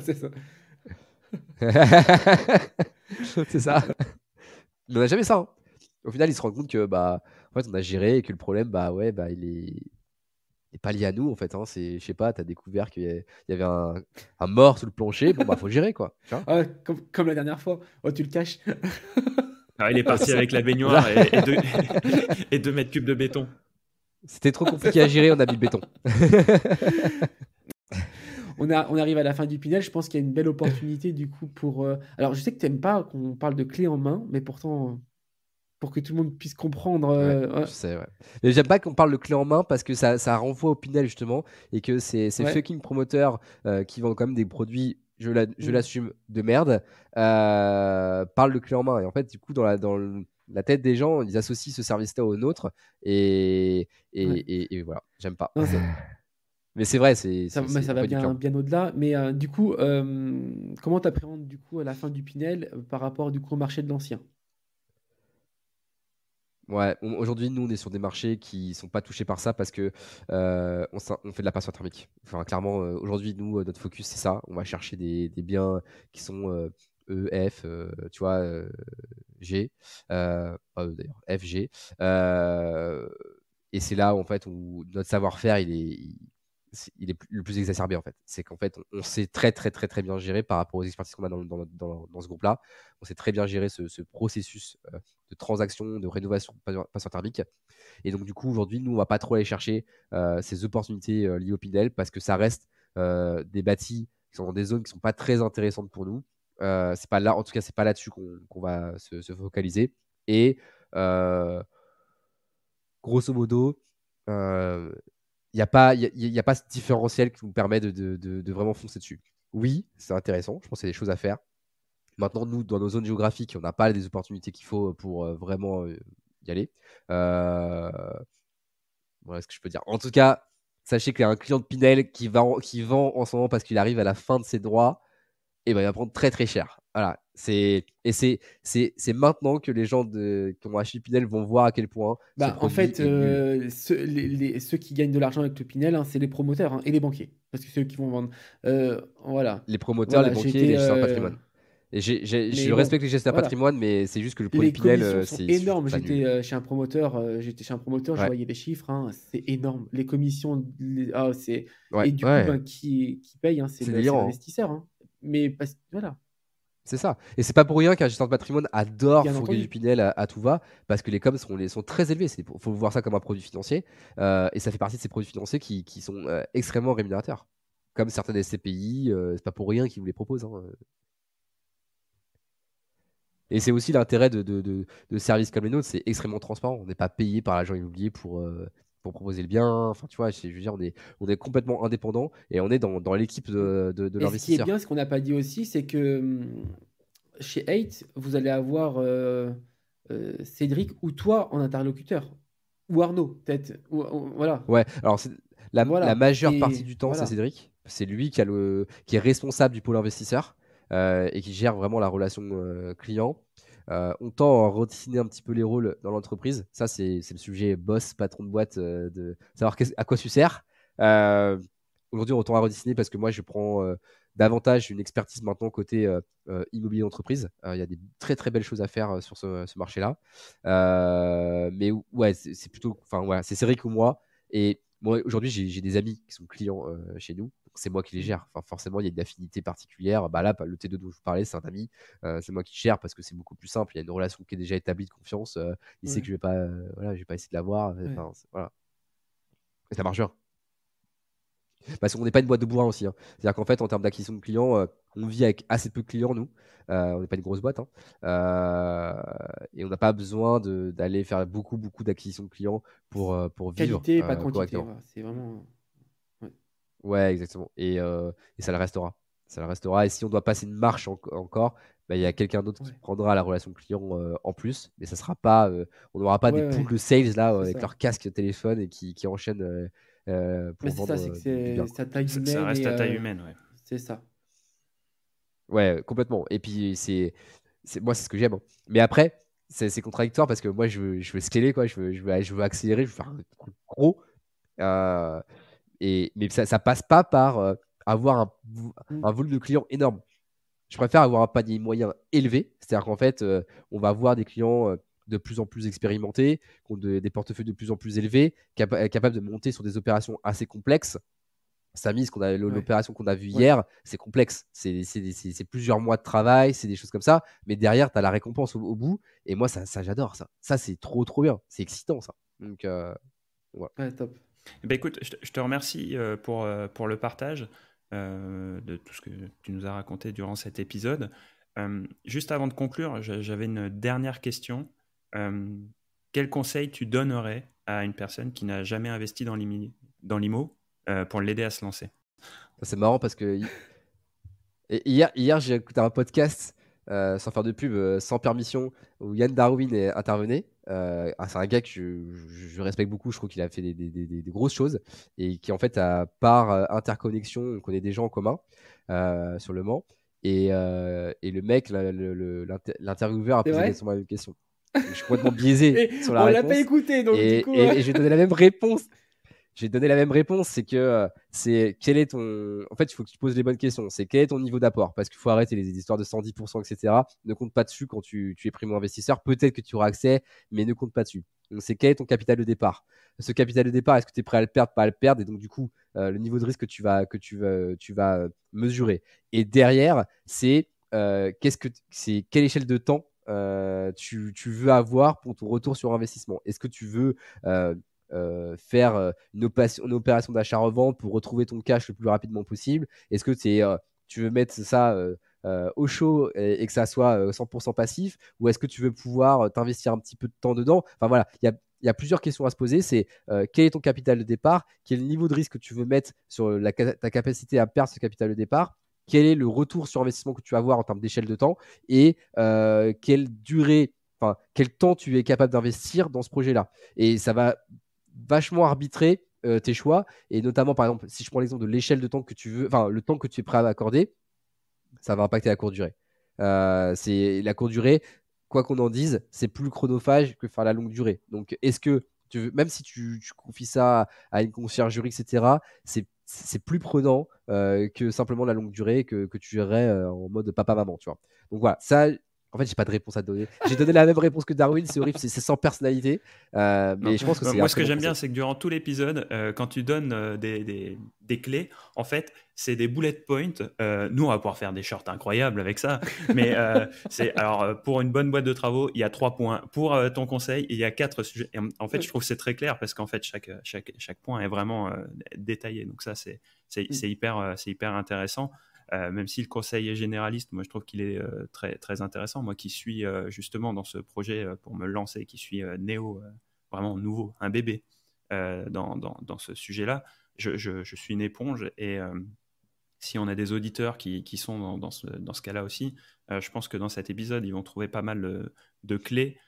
C'est ça. C'est ça. Mais on n'a jamais ça. Hein. Au final, ils se rendent compte que en fait, on a géré et que le problème, il est pas lié à nous en fait. Hein. Je sais pas, t'as découvert qu'il y avait un mort sous le plancher. Bon, faut le gérer quoi. Comme la dernière fois. Oh, tu le caches. Alors, il est parti avec la baignoire et 2 mètres cubes de béton. C'était trop compliqué à gérer, on a mis le béton. On arrive à la fin du Pinel. Je pense qu'il y a une belle opportunité du coup pour. Alors, je sais que tu n'aimes pas qu'on parle de clé en main, mais pourtant, pour que tout le monde puisse comprendre. Je sais, ouais. Mais j'aime pas qu'on parle de clé en main parce que ça renvoie au Pinel justement et que ces fucking promoteurs qui vendent quand même des produits, je l'assume, de merde, parlent de clé en main. Et en fait, du coup, dans la tête des gens, ils associent ce service-là au nôtre et voilà, j'aime pas. Non, mais c'est vrai, ça va bien au-delà. Mais du coup, comment tu appréhendes du coup à la fin du Pinel par rapport du coup au marché de l'ancien? Ouais, aujourd'hui, nous, on est sur des marchés qui sont pas touchés par ça parce que on fait de la passoire thermique. Enfin, clairement, aujourd'hui, nous, notre focus, c'est ça. On va chercher des biens qui sont E, F, tu vois, G, pas E d'ailleurs, F, G. Et c'est là, en fait, où notre savoir-faire, il est le plus exacerbé en fait. C'est qu'en fait, on sait très très très très bien gérer par rapport aux expertises qu'on a dans ce groupe-là. On sait très bien gérer ce processus de transaction, de rénovation passoire thermique. Et donc du coup, aujourd'hui, nous, on va pas trop aller chercher ces opportunités liées au Pinel parce que ça reste des bâtis qui sont dans des zones qui sont pas très intéressantes pour nous. C'est pas là, en tout cas, c'est pas là-dessus qu'on va se focaliser. Et grosso modo, il n'y a pas ce différentiel qui nous permet de vraiment foncer dessus. Oui, c'est intéressant. Je pense qu'il y a des choses à faire. Maintenant, nous, dans nos zones géographiques, on n'a pas les opportunités qu'il faut pour vraiment y aller. Voilà ce que je peux dire. En tout cas, sachez qu'il y a un client de Pinel qui vend en ce moment parce qu'il arrive à la fin de ses droits. Et il va prendre très très cher. Voilà, c'est maintenant que les gens qui ont acheté Pinel vont voir à quel point ce En produit fait, est nul. ceux qui gagnent de l'argent avec le Pinel, hein, c'est les promoteurs, hein, et les banquiers. Parce que c'est eux qui vont vendre. Voilà. Les promoteurs, les Voilà, banquiers et les j'étais. gestionnaires de patrimoine. Et je Mais bon, respecte les gestionnaires de voilà. patrimoine, mais c'est juste que le produit Les Pinel, commissions sont je trouve énormes. ça nul. J'étais chez un promoteur, je Ouais, voyais les chiffres, hein, c'est énorme. Les commissions, c'est... ouais, Et du coup, ouais. qui paye, hein, C'est c'est délirant, hein. l'investisseur, hein. Mais voilà, C'est ça. Et c'est pas pour rien qu'un gestionnaire de patrimoine adore bien fourguer du entendu. Pinel à tout va, parce que les coms sont très élevés. Il faut voir ça comme un produit financier. Et ça fait partie de ces produits financiers qui sont extrêmement rémunérateurs. Comme certaines SCPI, c'est pas pour rien qu'ils vous les proposent, hein. Et c'est aussi l'intérêt de services comme les nôtres, c'est extrêmement transparent. On n'est pas payé par l'agent immobilier pour proposer le bien. Enfin, tu vois, je veux dire, on est complètement indépendant et on est dans l'équipe de Et ce qui est l'investisseur. bien, ce qu'on n'a pas dit aussi, c'est que chez 8, vous allez avoir Cédric ou toi en interlocuteur. Ou Arnaud, peut-être. Voilà. Ouais, alors la Voilà. majeure partie Et du temps, c'est voilà. Cédric. C'est lui qui est responsable du pôle investisseur et qui gère vraiment la relation client. On tend à redessiner un petit peu les rôles dans l'entreprise. Ça, c'est le sujet boss, patron de boîte, de savoir à quoi tu sers. Euh, Aujourd'hui, on tend à redessiner parce que moi, je prends davantage une expertise maintenant côté immobilier d'entreprise. Il y a des très très belles choses à faire sur ce marché-là. Mais ouais, c'est plutôt, enfin voilà, c'est Cédric ou moi. Et moi, aujourd'hui, j'ai des amis qui sont clients chez nous. C'est moi qui les gère. Enfin, forcément, il y a une affinité particulière. Bah là, le T2 dont je vous parlais, c'est un ami. C'est moi qui gère parce que c'est beaucoup plus simple. Il y a une relation qui est déjà établie de confiance. Il sait Ouais, que voilà, je vais pas essayer de l'avoir. ouais. Enfin, voilà. Et ça marche bien. Parce qu'on n'est pas une boîte de bourrin aussi, hein. C'est-à-dire qu'en fait, en termes d'acquisition de clients, on vit avec assez peu de clients, nous. On n'est pas une grosse boîte, hein. Euh, et on n'a pas besoin d'aller faire beaucoup, beaucoup d'acquisition de clients pour vivre Qualité, pas quantité. correctement. Voilà. C'est vraiment. Ouais. Ouais, exactement. Et ça le restera. Ça le restera. Et si on doit passer une marche encore, bah, il y a quelqu'un d'autre qui Ouais. prendra la relation client en plus. Mais ça sera pas, on n'aura pas des Ouais, poules ouais. de sales là C'est avec ça. leur casque téléphone et qui enchaînent Mais pour c'est ça, vendre c'est que du bien, c'est quoi. à taille Ça humaine reste et à taille humaine, ouais. c'est ça. Ouais, complètement. Et puis, moi, c'est ce que j'aime, hein. Mais après, c'est contradictoire parce que moi, je veux scaler, quoi. Je veux accélérer, je veux faire un truc gros. Euh, mais ça passe pas par avoir Mm. un volume de clients énorme. Je préfère avoir un panier moyen élevé. C'est-à-dire qu'en fait, on va avoir des clients de plus en plus expérimentés, qui ont des portefeuilles de plus en plus élevés, capables de monter sur des opérations assez complexes. Samy, Ouais. l'opération qu'on a vue Ouais. hier, c'est complexe. C'est plusieurs mois de travail, c'est des choses comme ça. Mais derrière, tu as la récompense au bout. Et moi, ça j'adore ça. Ça, c'est trop, trop bien. C'est excitant, ça. Donc, voilà. Ouais, top. Eh ben, écoute, je te remercie pour le partage de tout ce que tu nous as raconté durant cet épisode. Juste avant de conclure, j'avais une dernière question. Euh, Quel conseil tu donnerais à une personne qui n'a jamais investi dans l'IMO pour l'aider à se lancer? C'est marrant parce que et hier j'ai écouté un podcast sans faire de pub, sans permission, où Yann Darwin intervenait. C'est un gars que je respecte beaucoup. Je trouve qu'il a fait des grosses choses et qui, en fait, par interconnexion, on connaît des gens en commun sur le Mans. Et le mec, l'intervieweur, a C'est posé vrai? exactement la même question. Je suis complètement biaisé Et sur la on l'a pas réponse. écouté, donc du Et, coup. et, et j'ai donné la même réponse. J'ai donné la même réponse, c'est que c'est quel est ton. En fait, il faut que tu poses les bonnes questions. C'est quel est ton niveau d'apport? Parce qu'il faut arrêter les histoires de 110%, etc. Ne compte pas dessus quand tu es primo-investisseur. Peut-être que tu auras accès, mais ne compte pas dessus. Donc, c'est quel est ton capital de départ? Ce capital de départ, est-ce que tu es prêt à le perdre, pas à le perdre? Et donc, du coup, le niveau de risque que tu vas mesurer. Et derrière, c'est quelle échelle de temps tu veux avoir pour ton retour sur investissement? Est-ce que tu veux faire une opération d'achat-revente pour retrouver ton cash le plus rapidement possible? Est-ce que tu veux mettre ça au chaud et que ça soit 100% passif? Ou est-ce que tu veux pouvoir t'investir un petit peu de temps dedans? Enfin voilà, il y a plusieurs questions à se poser. C'est quel est ton capital de départ? Quel est le niveau de risque que tu veux mettre sur ta capacité à perdre ce capital de départ? Quel est le retour sur investissement que tu vas avoir en termes d'échelle de temps? Et quelle durée, enfin, quel temps tu es capable d'investir dans ce projet-là? Et ça va vachement arbitrer tes choix. Et notamment, par exemple, si je prends l'exemple de l'échelle de temps que tu veux, enfin, le temps que tu es prêt à accorder, ça va impacter la courte durée. C'est la courte durée, quoi qu'on en dise, c'est plus chronophage que faire la longue durée. Donc, est-ce que même si tu confies ça à une conciergerie, etc., c'est plus prenant que simplement la longue durée que tu gérerais en mode papa-maman, tu vois. Donc voilà, ça, en fait, j'ai pas de réponse à te donner. J'ai donné la même réponse que Darwin, c'est horrible, c'est sans personnalité. Mais je pense que c'est moi, un ce très que bon j'aime bien, conseil. c'est que durant tout l'épisode, quand tu donnes des clés, en fait, c'est des bullet points. Nous, on va pouvoir faire des shorts incroyables avec ça. Mais alors, pour une bonne boîte de travaux, il y a 3 points. Pour ton conseil, il y a 4 sujets. Et en fait, je trouve que c'est très clair parce qu'en fait, chaque point est vraiment détaillé. Donc ça, c'est hyper intéressant. Même si le conseil est généraliste, moi je trouve qu'il est très, très intéressant. Moi qui suis justement dans ce projet pour me lancer, qui suis néo, vraiment nouveau, un bébé dans ce sujet-là, je suis une éponge et si on a des auditeurs qui sont dans ce cas-là aussi, je pense que dans cet épisode, ils vont trouver pas mal de clés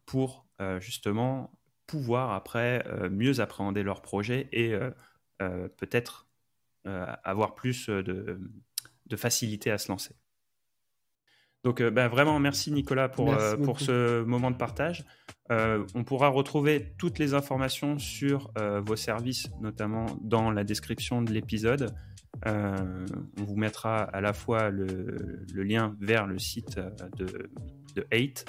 pour justement pouvoir après mieux appréhender leur projet et peut-être avoir plus de facilité à se lancer. Donc vraiment merci Nicolas pour ce moment de partage. On pourra retrouver toutes les informations sur vos services, notamment dans la description de l'épisode. On vous mettra à la fois le lien vers le site de 8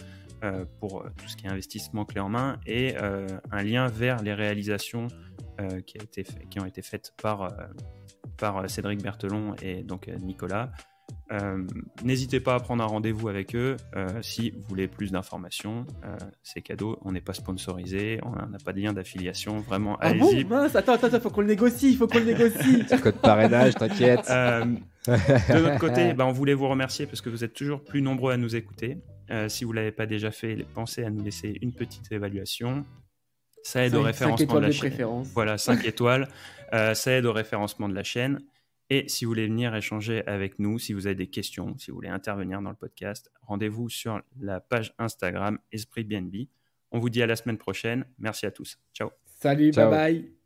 pour tout ce qui est investissement clé en main et un lien vers les réalisations qui ont été faites par Cédric Berthelon et donc Nicolas. N'hésitez pas à prendre un rendez-vous avec eux si vous voulez plus d'informations. C'est cadeau, on n'est pas sponsorisé, on n'a pas de lien d'affiliation. Vraiment, allez-y. Bon, mince, attends, faut qu'on le négocie, Code parrainage, t'inquiète. De notre côté, on voulait vous remercier parce que vous êtes toujours plus nombreux à nous écouter. Si vous ne l'avez pas déjà fait, pensez à nous laisser une petite évaluation. Ça aide au référencement de la chaîne. Voilà, 5 étoiles. Ça aide au référencement de la chaîne. Et si vous voulez venir échanger avec nous, si vous avez des questions, si vous voulez intervenir dans le podcast, rendez-vous sur la page Instagram Esprit BNB. On vous dit à la semaine prochaine. Merci à tous. Ciao. Salut, Ciao. bye bye.